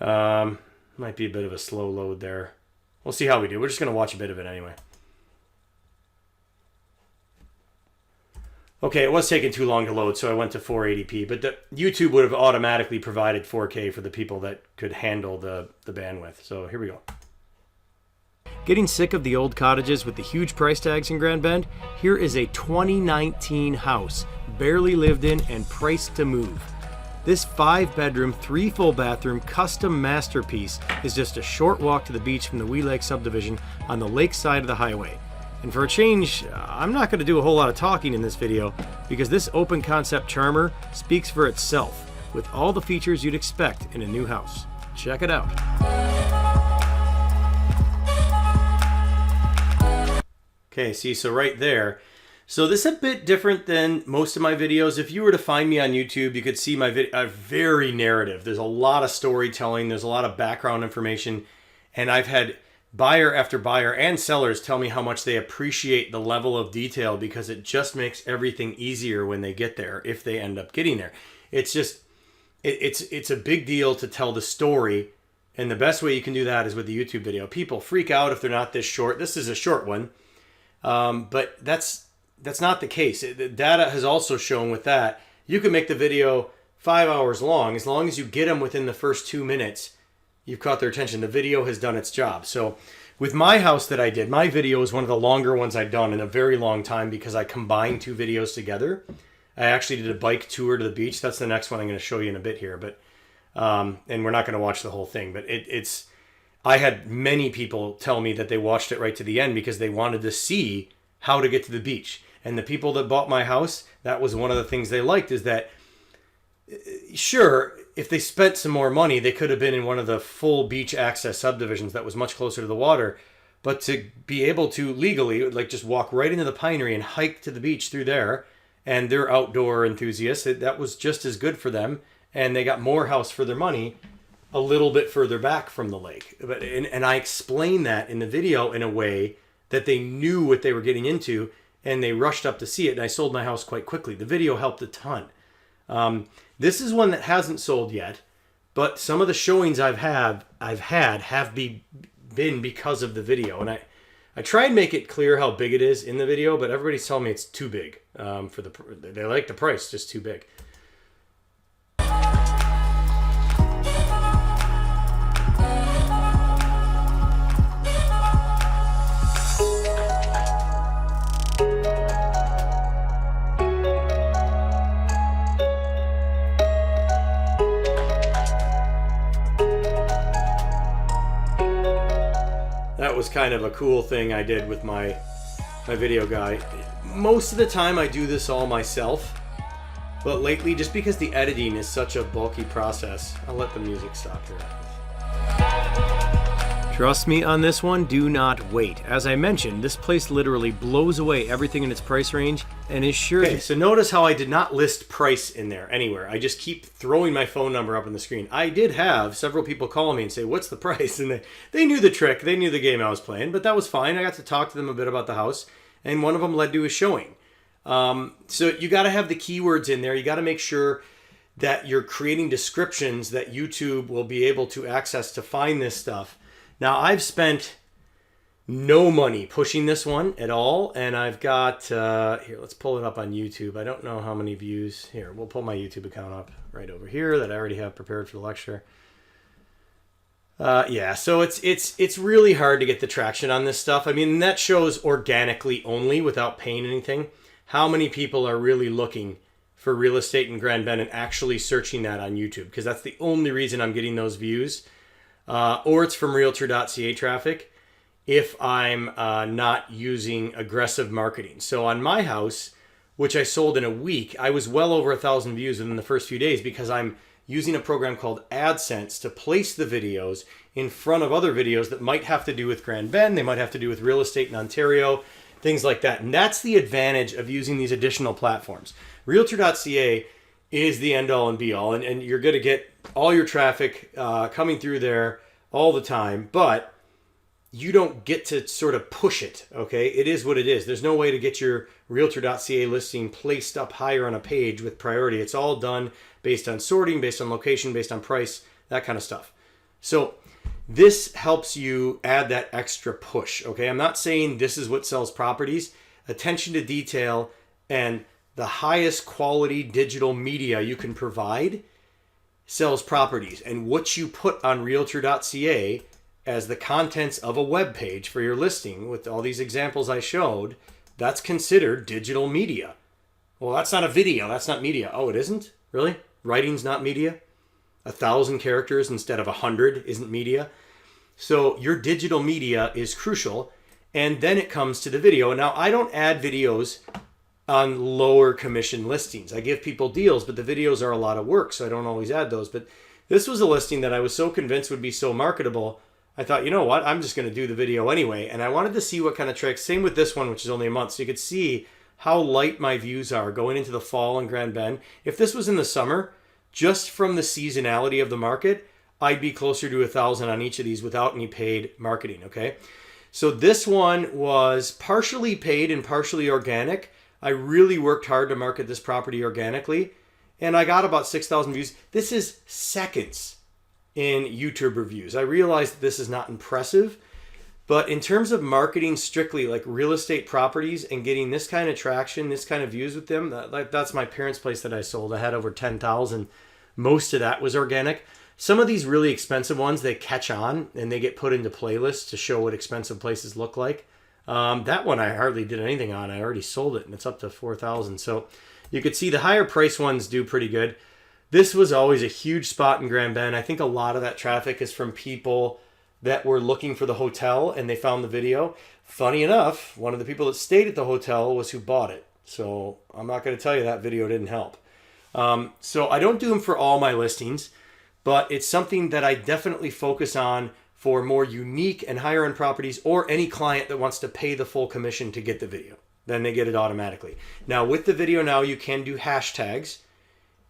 might be a bit of a slow load there. We'll see how we do. We're just going to watch a bit of it anyway. Okay, it was taking too long to load, so I went to 480p. But YouTube would have automatically provided 4K for the people that could handle the bandwidth. So here we go. Getting sick of the old cottages with the huge price tags in Grand Bend? Here is a 2019 house, barely lived in and priced to move. This 5-bedroom, 3 full bathroom custom masterpiece is just a short walk to the beach from the Wee Lake subdivision on the lake side of the highway. And for a change, I'm not going to do a whole lot of talking in this video because this open concept charmer speaks for itself with all the features you'd expect in a new house. Check it out. Okay, see, so right there. So this is a bit different than most of my videos. If you were to find me on YouTube, you could see my video very narrative. There's a lot of storytelling. There's a lot of background information. And I've had buyer after buyer and sellers tell me how much they appreciate the level of detail because it just makes everything easier when they get there, if they end up getting there. It's just, it's a big deal to tell the story. And the best way you can do that is with the YouTube video. People freak out if they're not this short. This is a short one. But that's not the case. The data has also shown with that, you can make the video 5 hours long. As long as you get them within the first 2 minutes, you've caught their attention. The video has done its job. So with my house that I did, my video is one of the longer ones I've done in a very long time because I combined 2 videos together. I actually did a bike tour to the beach. That's the next one I'm going to show you in a bit here. But and we're not going to watch the whole thing. But I had many people tell me that they watched it right to the end because they wanted to see how to get to the beach. And the people that bought my house, that was one of the things they liked, is that, sure, if they spent some more money, they could have been in one of the full beach access subdivisions that was much closer to the water. But to be able to legally, like, just walk right into the pinery and hike to the beach through there, and they're outdoor enthusiasts, that was just as good for them. And they got more house for their money a little bit further back from the lake. And I explained that in the video in a way that they knew what they were getting into, and they rushed up to see it, and I sold my house quite quickly. The video helped a ton. This is one that hasn't sold yet, but some of the showings I've had have been because of the video. And I try and make it clear how big it is in the video, but everybody's telling me it's too big. They like the price, just too big. That was kind of a cool thing I did with my video guy. Most of the time I do this all myself, but lately, just because the editing is such a bulky process, I'll let the music stop here. Trust me on this one, do not wait. As I mentioned, this place literally blows away everything in its price range and is sure. Okay, so notice how I did not list price in there anywhere. I just keep throwing my phone number up on the screen. I did have several people call me and say, what's the price? And they knew the trick. They knew the game I was playing, but that was fine. I got to talk to them a bit about the house, and one of them led to a showing. So you got to have the keywords in there. You got to make sure that you're creating descriptions that YouTube will be able to access to find this stuff. Now, I've spent no money pushing this one at all, and I've got, here, let's pull it up on YouTube. I don't know how many views. Here, we'll pull my YouTube account up right over here that I already have prepared for the lecture. Yeah, so it's really hard to get the traction on this stuff. I mean, that shows organically only without paying anything. How many people are really looking for real estate in Grand Bend and actually searching that on YouTube? Because that's the only reason I'm getting those views. Or it's from Realtor.ca traffic if I'm not using aggressive marketing. So on my house, which I sold in a week, I was well over 1,000 views within the first few days because I'm using a program called AdSense to place the videos in front of other videos that might have to do with Grand Bend, they might have to do with real estate in Ontario, things like that. And that's the advantage of using these additional platforms. Realtor.ca is the end-all and be-all, and you're going to get all your traffic coming through there all the time, but you don't get to sort of push it, okay? It is what it is. There's no way to get your Realtor.ca listing placed up higher on a page with priority. It's all done based on sorting, based on location, based on price, that kind of stuff. So this helps you add that extra push, okay? I'm not saying this is what sells properties. Attention to detail and the highest quality digital media you can provide sells properties. And what you put on Realtor.ca as the contents of a web page for your listing with all these examples I showed, that's considered digital media. Well, that's not a video. That's not media. Oh, it isn't? Really? Writing's not media. 1,000 characters instead of 100 isn't media. So your digital media is crucial. And then it comes to the video. Now, I don't add videos on lower commission listings. I give people deals, but the videos are a lot of work, so I don't always add those. But this was a listing that I was so convinced would be so marketable. I thought, you know what? I'm just going to do the video anyway. And I wanted to see what kind of tricks. Same with this one, which is only a month. So you could see how light my views are going into the fall in Grand Bend. If this was in the summer, just from the seasonality of the market, I'd be closer to 1,000 on each of these without any paid marketing, okay? So this one was partially paid and partially organic. I really worked hard to market this property organically, and I got about 6,000 views. This is seconds in YouTube reviews. I realize that this is not impressive, but in terms of marketing strictly like real estate properties and getting this kind of traction, this kind of views with them, that's my parents' place that I sold. I had over 10,000. Most of that was organic. Some of these really expensive ones, they catch on and they get put into playlists to show what expensive places look like. That one I hardly did anything on. I already sold it and it's up to 4,000. So you could see the higher price ones do pretty good. This was always a huge spot in Grand Bend. I think a lot of that traffic is from people that were looking for the hotel and they found the video. Funny enough, one of the people that stayed at the hotel was who bought it. So I'm not going to tell you that video didn't help. So I don't do them for all my listings, but it's something that I definitely focus on for more unique and higher end properties or any client that wants to pay the full commission to get the video. Then they get it automatically. Now with the video now, you can do hashtags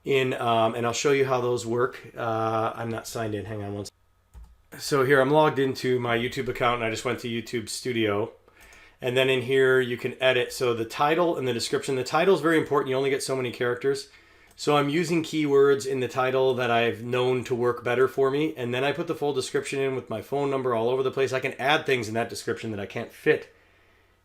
and I'll show you how those work. I'm not signed in. Hang on one second. So here I'm logged into my YouTube account and I just went to YouTube Studio. And then in here you can edit. So the title and the description. The title is very important. You only get so many characters. So I'm using keywords in the title that I've known to work better for me. And then I put the full description in with my phone number all over the place. I can add things in that description that I can't fit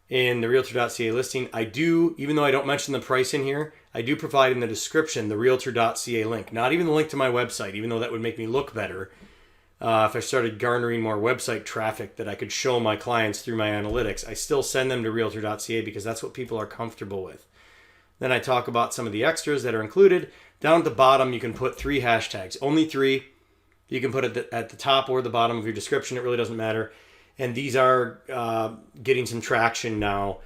in the Realtor.ca listing. I do, even though I don't mention the price in here, I do provide in the description the Realtor.ca link. Not even the link to my website, even though that would make me look better. If I started garnering more website traffic that I could show my clients through my analytics, I still send them to Realtor.ca because that's what people are comfortable with. Then I talk about some of the extras that are included. Down at the bottom, you can put 3 hashtags. Only 3. You can put it at the top or the bottom of your description. It really doesn't matter. And these are getting some traction now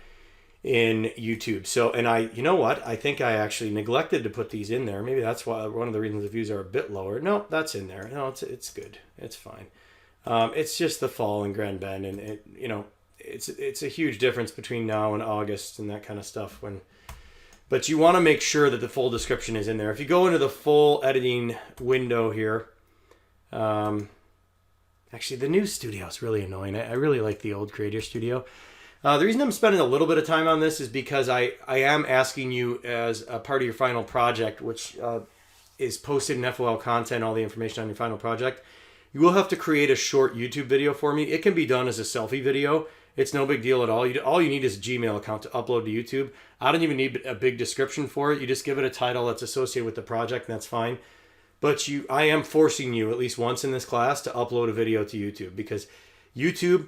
in YouTube. So, and you know what? I think I actually neglected to put these in there. Maybe that's why one of the reasons the views are a bit lower. No, that's in there. No, it's good. It's fine. It's just the fall in Grand Bend, and it's a huge difference between now and August and that kind of stuff. But you want to make sure that the full description is in there. If you go into the full editing window here, actually the new studio is really annoying. I really like the old Creator Studio. The reason I'm spending a little bit of time on this is because I am asking you as a part of your final project, which is posted in FOL content, all the information on your final project. You will have to create a short YouTube video for me. It can be done as a selfie video. It's no big deal at all. All you need is a Gmail account to upload to YouTube. I don't even need a big description for it. You just give it a title that's associated with the project, and that's fine. But I am forcing you at least once in this class to upload a video to YouTube, because YouTube,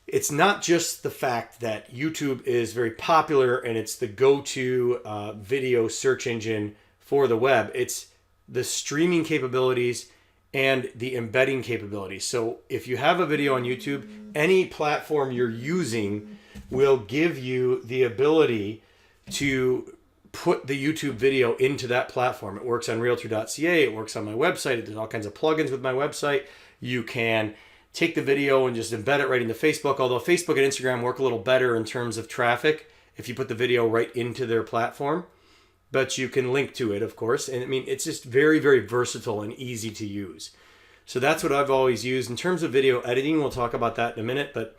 it's not just the fact that YouTube is very popular and it's the go-to video search engine for the web. It's the streaming capabilities and the embedding capabilities. So if you have a video on YouTube, any platform you're using will give you the ability to put the YouTube video into that platform. It works on Realtor.ca. It works on my website. There's all kinds of plugins with my website. You can take the video and just embed it right into Facebook, although Facebook and Instagram work a little better in terms of traffic if you put the video right into their platform. But you can link to it, of course. And I mean, it's just very, very versatile and easy to use. So that's what I've always used. In terms of video editing, we'll talk about that in a minute, but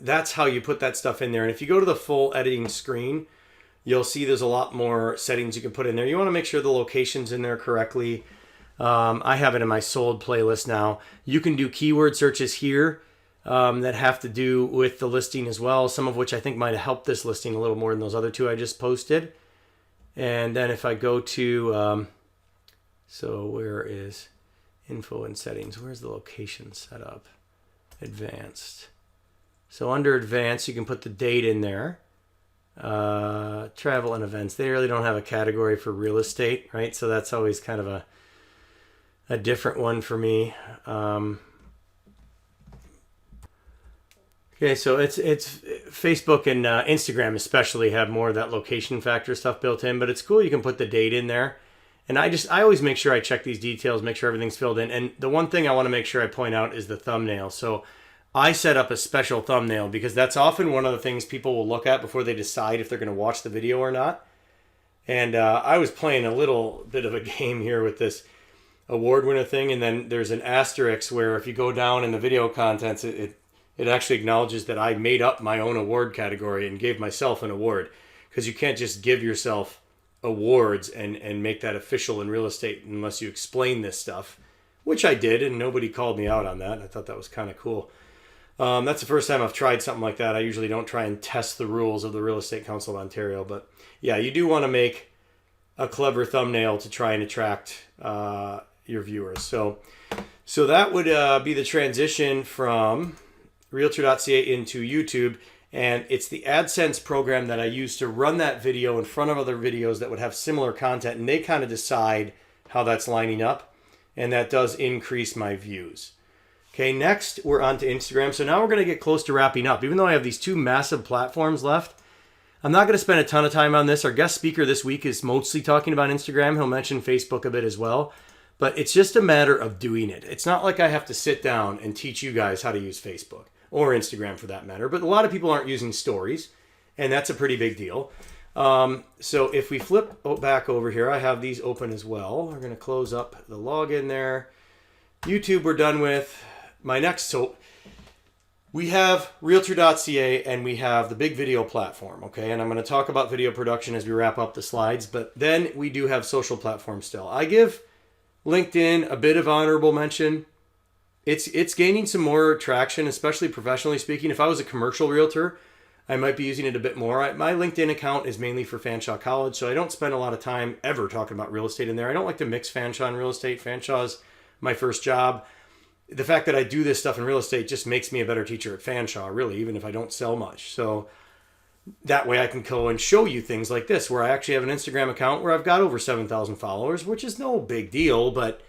that's how you put that stuff in there. And if you go to the full editing screen, you'll see there's a lot more settings you can put in there. You want to make sure the location's in there correctly. I have it in my sold playlist now. You can do keyword searches here that have to do with the listing as well, some of which I think might have helped this listing a little more than those other 2 I just posted. And then if I go to, so where is info and settings? Where's the location setup? Advanced. So under advanced, you can put the date in there. Travel and events. They really don't have a category for real estate, right? So that's always kind of a different one for me. Okay, so it's Facebook and Instagram especially have more of that location factor stuff built in, but it's cool. You can put the date in there. And I always make sure I check these details, make sure everything's filled in. And the one thing I want to make sure I point out is the thumbnail. So I set up a special thumbnail because that's often one of the things people will look at before they decide if they're going to watch the video or not. And I was playing a little bit of a game here with this award winner thing. And then there's an asterisk where if you go down in the video contents, it actually acknowledges that I made up my own award category and gave myself an award. Because you can't just give yourself awards and make that official in real estate unless you explain this stuff, which I did, and nobody called me out on that. I thought that was kind of cool. That's the first time I've tried something like that. I usually don't try and test the rules of the Real Estate Council of Ontario, but yeah, you do want to make a clever thumbnail to try and attract your viewers. So that would be the transition from Realtor.ca into YouTube. And it's the AdSense program that I use to run that video in front of other videos that would have similar content. And they kind of decide how that's lining up. And that does increase my views. Okay, next we're on to Instagram. So now we're going to get close to wrapping up. Even though I have these two massive platforms left, I'm not going to spend a ton of time on this. Our guest speaker this week is mostly talking about Instagram. He'll mention Facebook a bit as well. But it's just a matter of doing it. It's not like I have to sit down and teach you guys how to use Facebook. Or Instagram for that matter. But a lot of people aren't using stories, and that's a pretty big deal. So if we flip back over here, I have these open as well. We're going to close up the login there. YouTube we're done with. So we have Realtor.ca and we have the big video platform, okay? And I'm going to talk about video production as we wrap up the slides, but then we do have social platforms still. I give LinkedIn a bit of honorable mention. It's gaining some more traction, especially professionally speaking. If I was a commercial realtor, I might be using it a bit more. My LinkedIn account is mainly for Fanshawe College, so I don't spend a lot of time ever talking about real estate in there. I don't like to mix Fanshawe and real estate. Fanshaw's my first job. The fact that I do this stuff in real estate just makes me a better teacher at Fanshawe, really, even if I don't sell much. So that way I can go and show you things like this, where I actually have an Instagram account where I've got over 7,000 followers, which is no big deal, but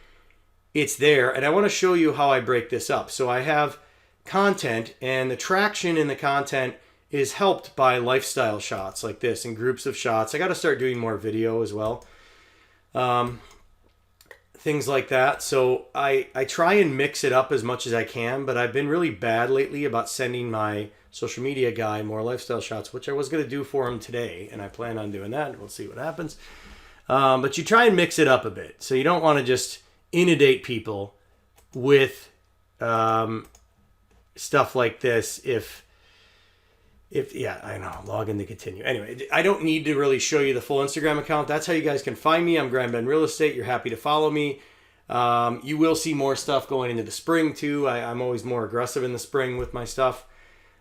it's there, and I want to show you how I break this up. So I have content, and the traction in the content is helped by lifestyle shots like this and groups of shots. I got to start doing more video as well. Things like that. So I try and mix it up as much as I can, but I've been really bad lately about sending my social media guy more lifestyle shots, which I was going to do for him today, and I plan on doing that. We'll see what happens. But you try and mix it up a bit. So you don't want to just inundate people with stuff like this. If yeah, I know, log in to continue. Anyway, I don't need to really show you the full Instagram account. That's how you guys can find me. I'm Graham Ben Real Estate. You're happy to follow me. You will see more stuff going into the spring too. I'm always more aggressive in the spring with my stuff.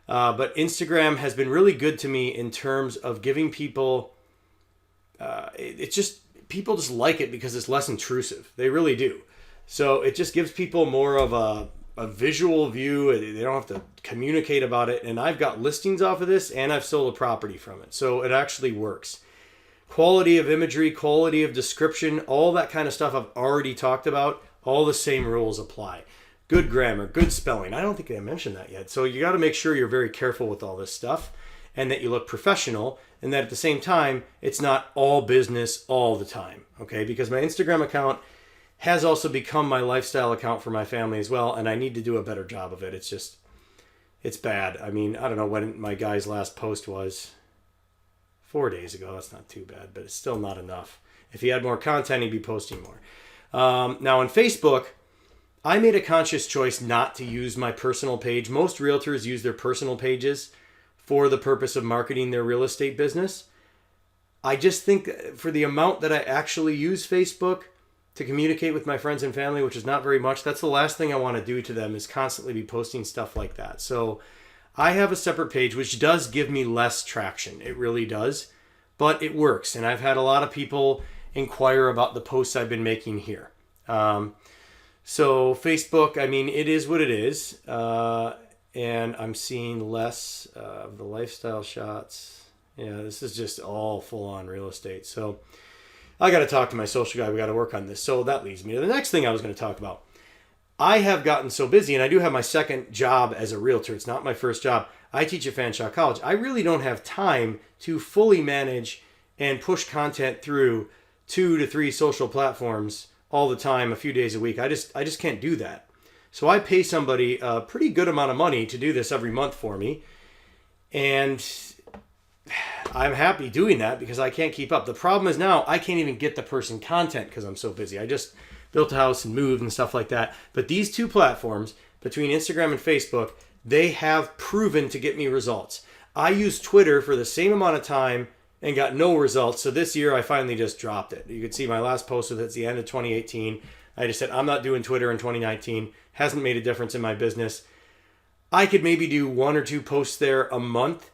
But Instagram has been really good to me in terms of giving people, people just like it because it's less intrusive. They really do. So it just gives people more of a visual view. They don't have to communicate about it. And I've got listings off of this, and I've sold a property from it. So it actually works. Quality of imagery, quality of description, all that kind of stuff I've already talked about. All the same rules apply. Good grammar, good spelling. I don't think I mentioned that yet. So you got to make sure you're very careful with all this stuff and that you look professional, and that at the same time, it's not all business all the time, okay? Because my Instagram account has also become my lifestyle account for my family as well, and I need to do a better job of it. It's bad. I mean, I don't know when my guy's last post was. 4 days ago. That's not too bad, but it's still not enough. If he had more content, he'd be posting more. Now on Facebook, I made a conscious choice not to use my personal page. Most realtors use their personal pages for the purpose of marketing their real estate business. I just think for the amount that I actually use Facebook to communicate with my friends and family, which is not very much, that's the last thing I want to do to them is constantly be posting stuff like that. So I have a separate page, which does give me less traction. It really does, but it works. And I've had a lot of people inquire about the posts I've been making here. So Facebook, I mean, it is what it is. And I'm seeing less of the lifestyle shots. Yeah, this is just all full on real estate. So I got to talk to my social guy. We got to work on this. So that leads me to the next thing I was going to talk about. I have gotten so busy, and I do have my second job as a realtor. It's not my first job. I teach at Fanshawe College. I really don't have time to fully manage and push content through 2 to 3 social platforms all the time, a few days a week. I just can't do that. So I pay somebody a pretty good amount of money to do this every month for me. And I'm happy doing that because I can't keep up. The problem is now I can't even get the person content because I'm so busy. I just built a house and moved and stuff like that. But these 2 platforms, between Instagram and Facebook, they have proven to get me results. I used Twitter for the same amount of time and got no results. So this year I finally just dropped it. You could see my last post was at the end of 2018. I just said, I'm not doing Twitter in 2019. Hasn't made a difference in my business. I could maybe do 1 or 2 posts there a month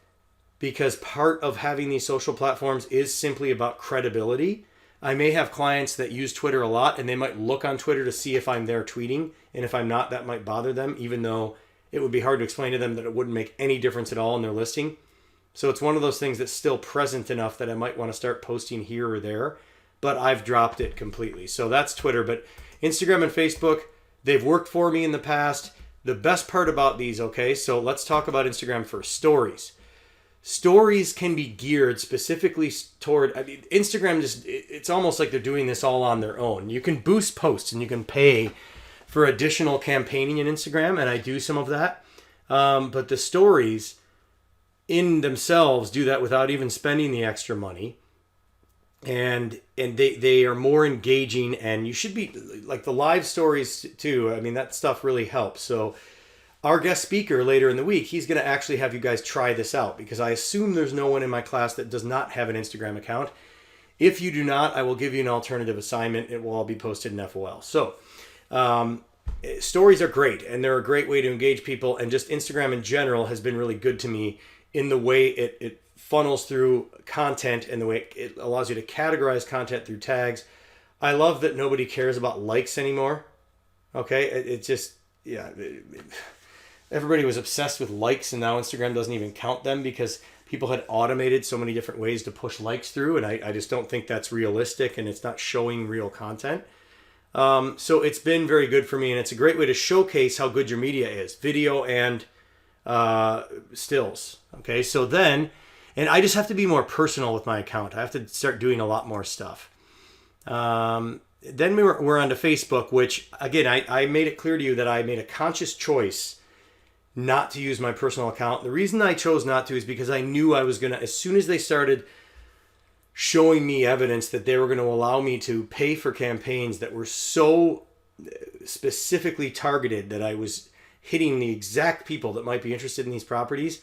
because part of having these social platforms is simply about credibility. I may have clients that use Twitter a lot and they might look on Twitter to see if I'm there tweeting. And if I'm not, that might bother them, even though it would be hard to explain to them that it wouldn't make any difference at all in their listing. So it's one of those things that's still present enough that I might want to start posting here or there, but I've dropped it completely. So that's Twitter. But Instagram and Facebook, they've worked for me in the past. The best part about these, okay, so let's talk about Instagram first. Stories. Stories can be geared specifically toward, Instagram it's almost like they're doing this all on their own. You can boost posts and you can pay for additional campaigning in Instagram, and I do some of that. But the stories in themselves do that without even spending the extra money. And they are more engaging, and you should be like the live stories too. I mean, that stuff really helps. So our guest speaker later in the week, he's going to actually have you guys try this out because I assume there's no one in my class that does not have an Instagram account. If you do not, I will give you an alternative assignment. It will all be posted in FOL. So stories are great, and they're a great way to engage people. And just Instagram in general has been really good to me in the way it funnels through content and the way it allows you to categorize content through tags. I love that nobody cares about likes anymore. Okay, it just, yeah. Everybody was obsessed with likes, and now Instagram doesn't even count them because people had automated so many different ways to push likes through, and I just don't think that's realistic, and it's not showing real content. So it's been very good for me, and it's a great way to showcase how good your media is, video and stills. Okay, so then, and I just have to be more personal with my account. I have to start doing a lot more stuff. Then we're on to Facebook, which, again, I made it clear to you that I made a conscious choice not to use my personal account. The reason I chose not to is because I knew I was going to, as soon as they started showing me evidence that they were going to allow me to pay for campaigns that were so specifically targeted that I was hitting the exact people that might be interested in these properties,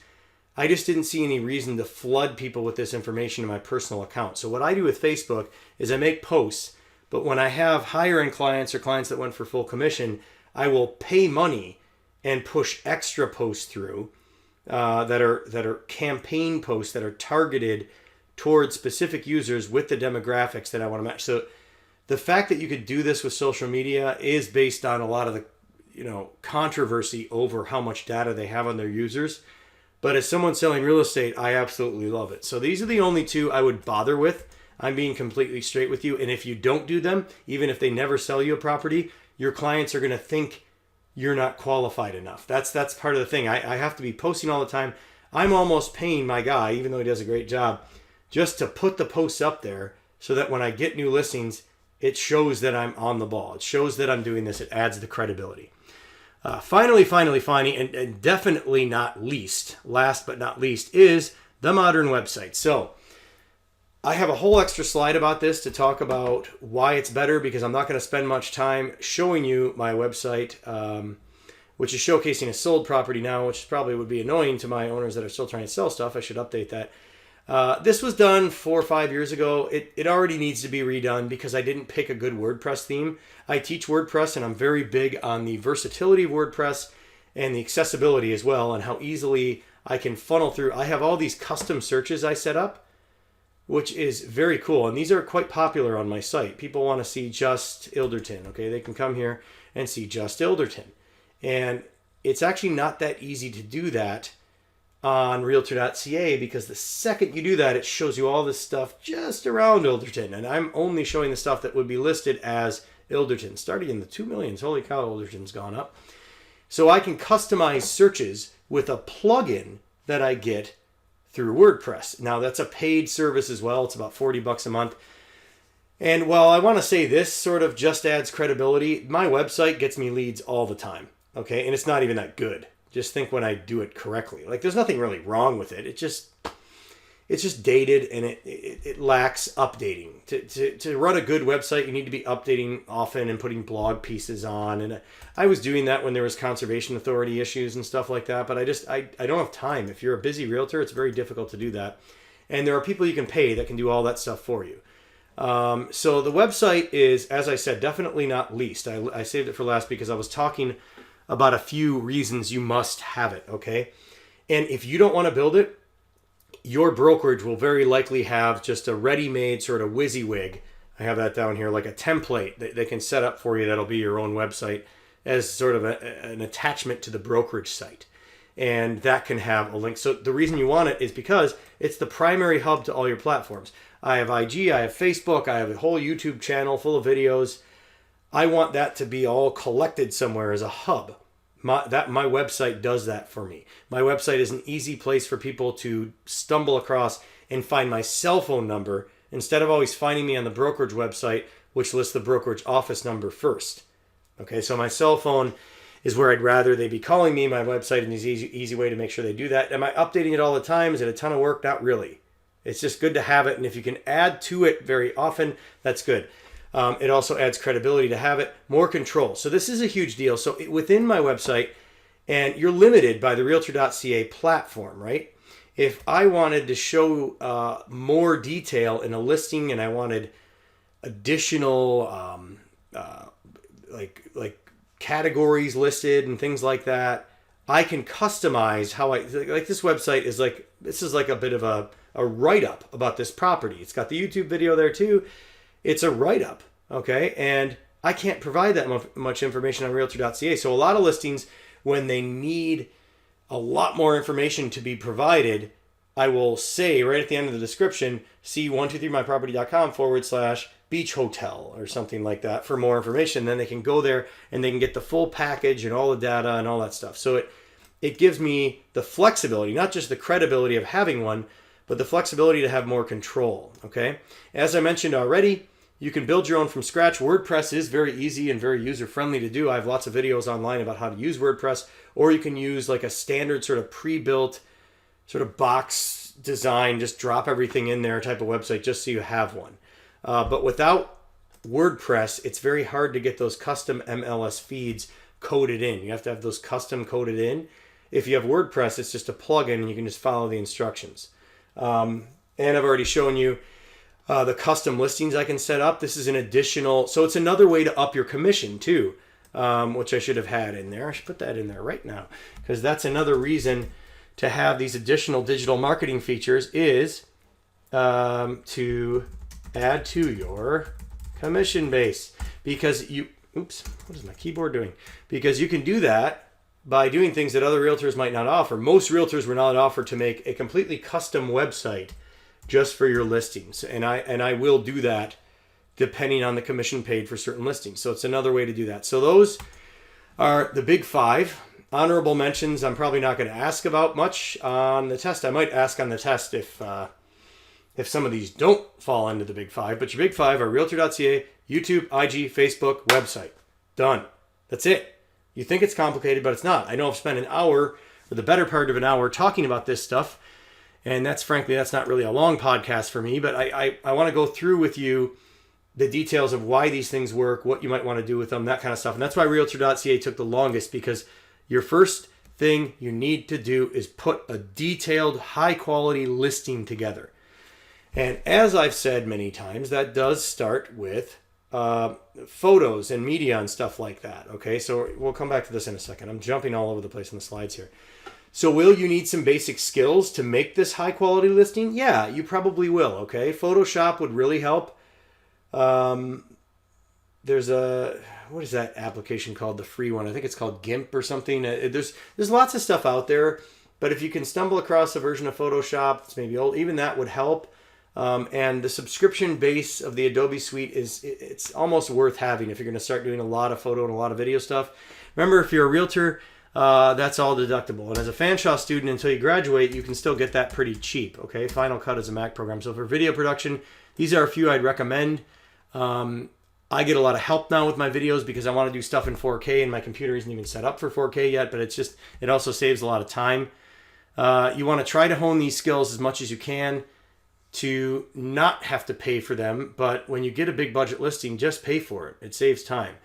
I just didn't see any reason to flood people with this information in my personal account. So what I do with Facebook is I make posts, but when I have higher end clients or clients that went for full commission, I will pay money and push extra posts through that are campaign posts that are targeted towards specific users with the demographics that I want to match. So the fact that you could do this with social media is based on a lot of the controversy over how much data they have on their users. But as someone selling real estate, I absolutely love it. So these are the only 2 I would bother with. I'm being completely straight with you. And if you don't do them, even if they never sell you a property, your clients are going to think you're not qualified enough. That's part of the thing. I have to be posting all the time. I'm almost paying my guy, even though he does a great job, just to put the posts up there so that when I get new listings, it shows that I'm on the ball. It shows that I'm doing this. It adds the credibility. Finally, and definitely not least, last but not least, is the modern website. So I have a whole extra slide about this to talk about why it's better, because I'm not going to spend much time showing you my website, which is showcasing a sold property now, which probably would be annoying to my owners that are still trying to sell stuff. I should update that. This was done 4 or 5 years ago. It already needs to be redone because I didn't pick a good WordPress theme. I teach WordPress, and I'm very big on the versatility of WordPress and the accessibility as well, and how easily I can funnel through. I have all these custom searches I set up, which is very cool. And these are quite popular on my site. People want to see just Ilderton. Okay, they can come here and see just Ilderton. And it's actually not that easy to do that on Realtor.ca, because the second you do that, it shows you all this stuff just around Ilderton. And I'm only showing the stuff that would be listed as Ilderton, starting in the 2 millions. Holy cow, Ilderton's gone up. So I can customize searches with a plugin that I get through WordPress. Now that's a paid service as well. It's about $40 a month. And while I want to say this sort of just adds credibility, my website gets me leads all the time. Okay. And it's not even that good. Just think when I do it correctly. Like, there's nothing really wrong with it. It's just dated, and it lacks updating. To run a good website, you need to be updating often and putting blog pieces on. And I was doing that when there was conservation authority issues and stuff like that. But I don't have time. If you're a busy realtor, it's very difficult to do that. And there are people you can pay that can do all that stuff for you. So the website is, as I said, definitely not least. I saved it for last because I was talking about a few reasons you must have it, okay? And if you don't want to build it, your brokerage will very likely have just a ready-made sort of WYSIWYG. I have that down here, like a template that they can set up for you that'll be your own website as sort of an attachment to the brokerage site. And that can have a link. So the reason you want it is because it's the primary hub to all your platforms. I have IG, I have Facebook, I have a whole YouTube channel full of videos. I want that to be all collected somewhere as a hub. My website does that for me. My website is an easy place for people to stumble across and find my cell phone number instead of always finding me on the brokerage website, which lists the brokerage office number first. Okay, so my cell phone is where I'd rather they be calling me. My website is an easy way to make sure they do that. Am I updating it all the time? Is it a ton of work? Not really. It's just good to have it, and if you can add to it very often, that's good. It also adds credibility to have it, more control. So this is a huge deal. So within my website, and you're limited by the Realtor.ca platform, right? If I wanted to show more detail in a listing and I wanted additional like categories listed and things like that, I can customize how like this website is like, this is like a bit of a write-up about this property. It's got the YouTube video there too. It's a write-up, okay? And I can't provide that much information on Realtor.ca. So a lot of listings, when they need a lot more information to be provided, I will say right at the end of the description, see 123myproperty.com/beach hotel or something like that for more information. Then they can go there and they can get the full package and all the data and all that stuff. So it gives me the flexibility, not just the credibility of having one, but the flexibility to have more control, okay? As I mentioned already, you can build your own from scratch. WordPress is very easy and very user-friendly to do. I have lots of videos online about how to use WordPress, or you can use like a standard sort of pre-built sort of box design, just drop everything in there type of website just so you have one. But without WordPress, it's very hard to get those custom MLS feeds coded in. You have to have those custom coded in. If you have WordPress, it's just a plugin and you can just follow the instructions. And I've already shown you the custom listings I can set up. This is an additional, so it's another way to up your commission too, which I should have had in there. I should put that in there right now, because that's another reason to have these additional digital marketing features is to add to your commission base. Because you, oops, what is my keyboard doing? Because you can do that by doing things that other realtors might not offer. Most realtors were not offered to make a completely custom website just for your listings. And I will do that depending on the commission paid for certain listings. So it's another way to do that. So those are the big five. Honorable mentions, I'm probably not going to ask about much on the test. I might ask on the test if some of these don't fall into the big five. But your big five are Realtor.ca, YouTube, IG, Facebook, website. Done. That's it. You think it's complicated, but it's not. I know I've spent an hour, or the better part of an hour, talking about this stuff. And that's not really a long podcast for me, but I want to go through with you the details of why these things work, what you might want to do with them, that kind of stuff. And that's why Realtor.ca took the longest, because your first thing you need to do is put a detailed, high-quality listing together. And as I've said many times, that does start with photos and media and stuff like that. Okay, so we'll come back to this in a second. I'm jumping all over the place in the slides here. So will you need some basic skills to make this high quality listing? Yeah, you probably will, okay? Photoshop would really help. There's what is that application called? The free one. I think it's called GIMP or something. There's lots of stuff out there But if you can stumble across a version of Photoshop that's maybe old, even that would help. And the subscription base of the Adobe Suite it's almost worth having if you're going to start doing a lot of photo and a lot of video stuff. Remember, if you're a realtor, that's all deductible. And as a Fanshawe student, until you graduate, you can still get that pretty cheap. Okay, Final Cut is a Mac program. So for video production, these are a few I'd recommend. I get a lot of help now with my videos because I want to do stuff in 4K, and my computer isn't even set up for 4K yet. But it also saves a lot of time. You want to try to hone these skills as much as you can to not have to pay for them. But when you get a big budget listing, just pay for it. It saves time.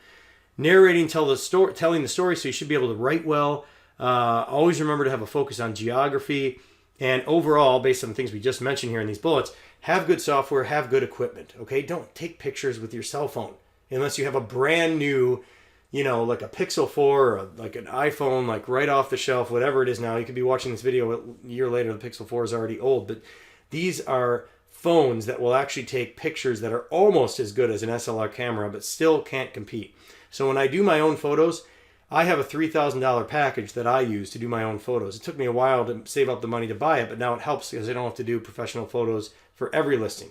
Narrating, telling the story, so you should be able to write well. Always remember to have a focus on geography. And overall, based on the things we just mentioned here in these bullets, have good software, have good equipment. Okay, don't take pictures with your cell phone unless you have a brand new, like a Pixel 4 or like an iPhone, like right off the shelf, whatever it is now. You could be watching this video a year later, the Pixel 4 is already old, but these are phones that will actually take pictures that are almost as good as an SLR camera, but still can't compete. So when I do my own photos, I have a $3,000 package that I use to do my own photos. It took me a while to save up the money to buy it, but now it helps because I don't have to do professional photos for every listing,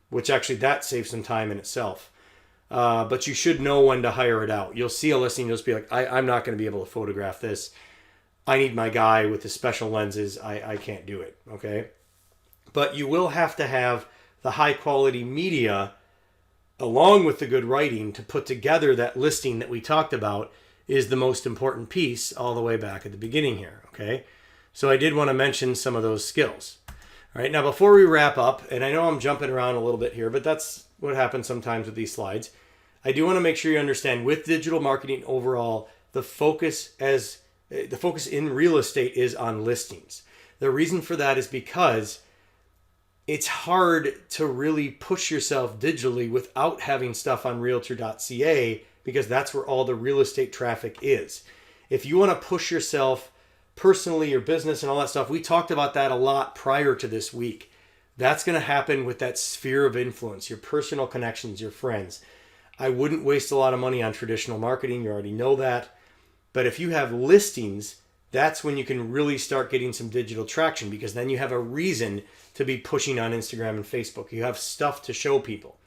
which actually that saves some time in itself. But you should know when to hire it out. You'll see a listing, you'll just be like, I'm not going to be able to photograph this. I need my guy with the special lenses. I can't do it, okay? But you will have to have the high quality media along with the good writing to put together that listing that we talked about is the most important piece all the way back at the beginning here, okay? So I did want to mention some of those skills. All right, now before we wrap up, and I know I'm jumping around a little bit here, but that's what happens sometimes with these slides. I do want to make sure you understand with digital marketing overall, the focus in real estate is on listings. The reason for that is because it's hard to really push yourself digitally without having stuff on Realtor.ca because that's where all the real estate traffic is. If you want to push yourself personally, your business and all that stuff, we talked about that a lot prior to this week. That's going to happen with that sphere of influence, your personal connections, your friends. I wouldn't waste a lot of money on traditional marketing. You already know that. But if you have listings, that's when you can really start getting some digital traction because then you have a reason to be pushing on Instagram and Facebook. You have stuff to show people.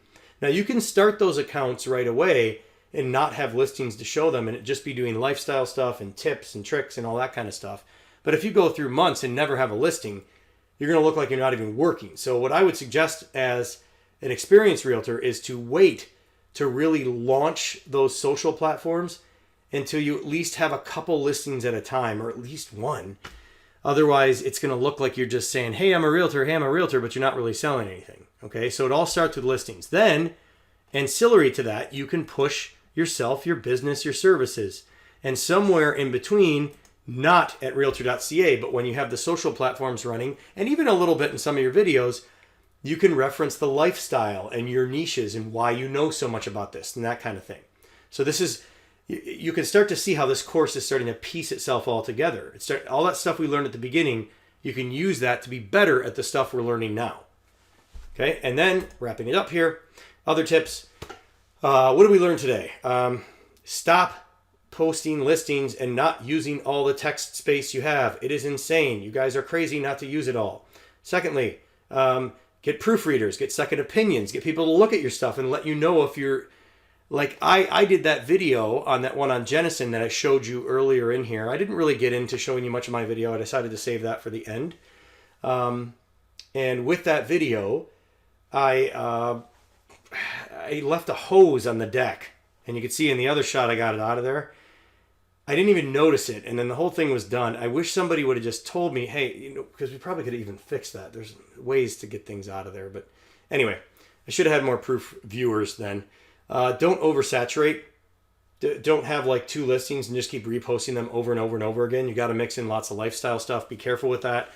Now you can start those accounts right away and not have listings to show them and just be doing lifestyle stuff and tips and tricks and all that kind of stuff. But if you go through months and never have a listing, you're going to look like you're not even working. So what I would suggest as an experienced realtor is to wait to really launch those social platforms until you at least have a couple listings at a time, or at least one. Otherwise, it's going to look like you're just saying, hey, I'm a realtor, but you're not really selling anything. Okay, so it all starts with listings. Then, ancillary to that, you can push yourself, your business, your services. And somewhere in between, not at Realtor.ca, but when you have the social platforms running, and even a little bit in some of your videos, you can reference the lifestyle and your niches and why you know so much about this and that kind of thing. So this is, you can start to see how this course is starting to piece itself all together. All that stuff we learned at the beginning, you can use that to be better at the stuff we're learning now. Okay, and then wrapping it up here, other tips. What did we learn today? Stop posting listings and not using all the text space you have. It is insane. You guys are crazy not to use it all. Secondly, get proofreaders, get second opinions, get people to look at your stuff and let you know if you're, like I did that video on that one on Jennison that I showed you earlier in here. I didn't really get into showing you much of my video. I decided to save that for the end. And with that video, I left a hose on the deck. And you can see in the other shot I got it out of there. I didn't even notice it. And then the whole thing was done. I wish somebody would have just told me, hey, because we probably could have even fixed that. There's ways to get things out of there. But anyway, I should have had more proof viewers then. Don't oversaturate. Don't have like 2 listings and just keep reposting them over and over and over again. You got to mix in lots of lifestyle stuff. Be careful with that.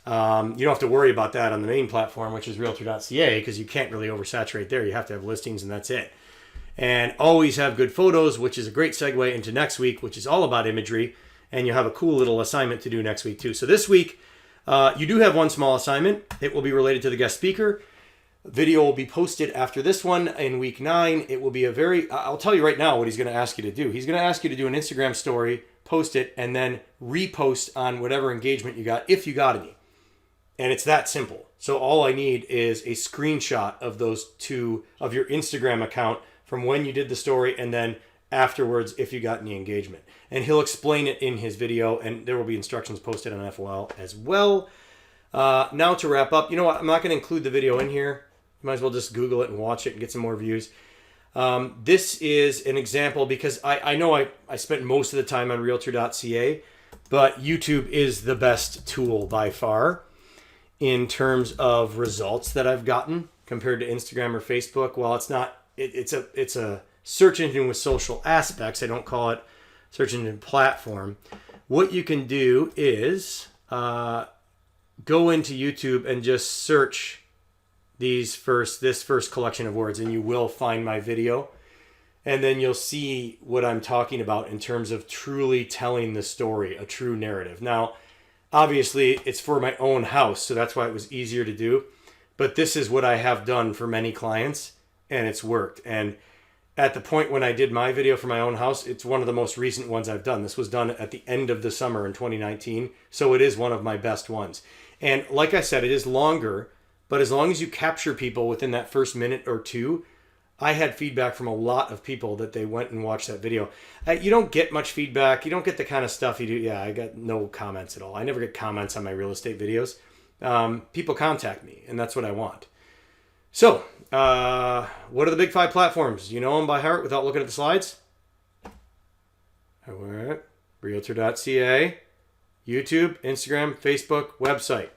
You don't have to worry about that on the main platform, which is Realtor.ca, because you can't really oversaturate there. You have to have listings and that's it. And always have good photos, which is a great segue into next week, which is all about imagery. And you'll have a cool little assignment to do next week too. So this week, you do have one small assignment. It will be related to the guest speaker. Video will be posted after this one in week 9. It will be I'll tell you right now what he's going to ask you to do. He's going to ask you to do an Instagram story post it, and then repost on whatever engagement you got, if you got any. And it's that simple. So all I need is a screenshot of those two, of your Instagram account from when you did the story, and then afterwards if you got any engagement. And he'll explain it in his video, and there will be instructions posted on FOL as well. Now to wrap up, you know what? I'm not going to include the video in here. You might as well just Google it and watch it and get some more views. This is an example because I know I spent most of the time on Realtor.ca, but YouTube is the best tool by far in terms of results that I've gotten compared to Instagram or Facebook. Well, it's not. It's a search engine with social aspects. I don't call it search engine platform. What you can do is go into YouTube and just search this first collection of words, and you will find my video, and then you'll see what I'm talking about in terms of truly telling the story, a true narrative. Now, obviously, it's for my own house, so that's why it was easier to do. But this is what I have done for many clients, and it's worked. And at the point when I did my video for my own house, it's one of the most recent ones I've done. This was done at the end of the summer in 2019, so it is one of my best ones. And like I said, it is longer, but as long as you capture people within that first minute or two, I had feedback from a lot of people that they went and watched that video. You don't get much feedback. You don't get the kind of stuff you do. Yeah, I got no comments at all. I never get comments on my real estate videos. People contact me, and that's what I want. So, what are the big 5 platforms? You know them by heart without looking at the slides? We're at Realtor.ca, YouTube, Instagram, Facebook, website.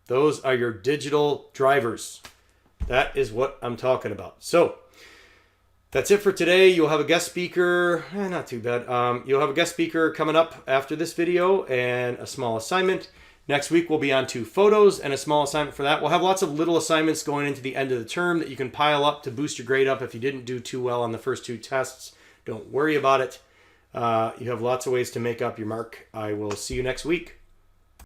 Those are your digital drivers. That is what I'm talking about. So, that's it for today. You'll have a guest speaker. Not too bad. You'll have a guest speaker coming up after this video and a small assignment. Next week, we'll be on 2 photos and a small assignment for that. We'll have lots of little assignments going into the end of the term that you can pile up to boost your grade up if you didn't do too well on the first 2 tests. Don't worry about it. You have lots of ways to make up your mark. I will see you next week.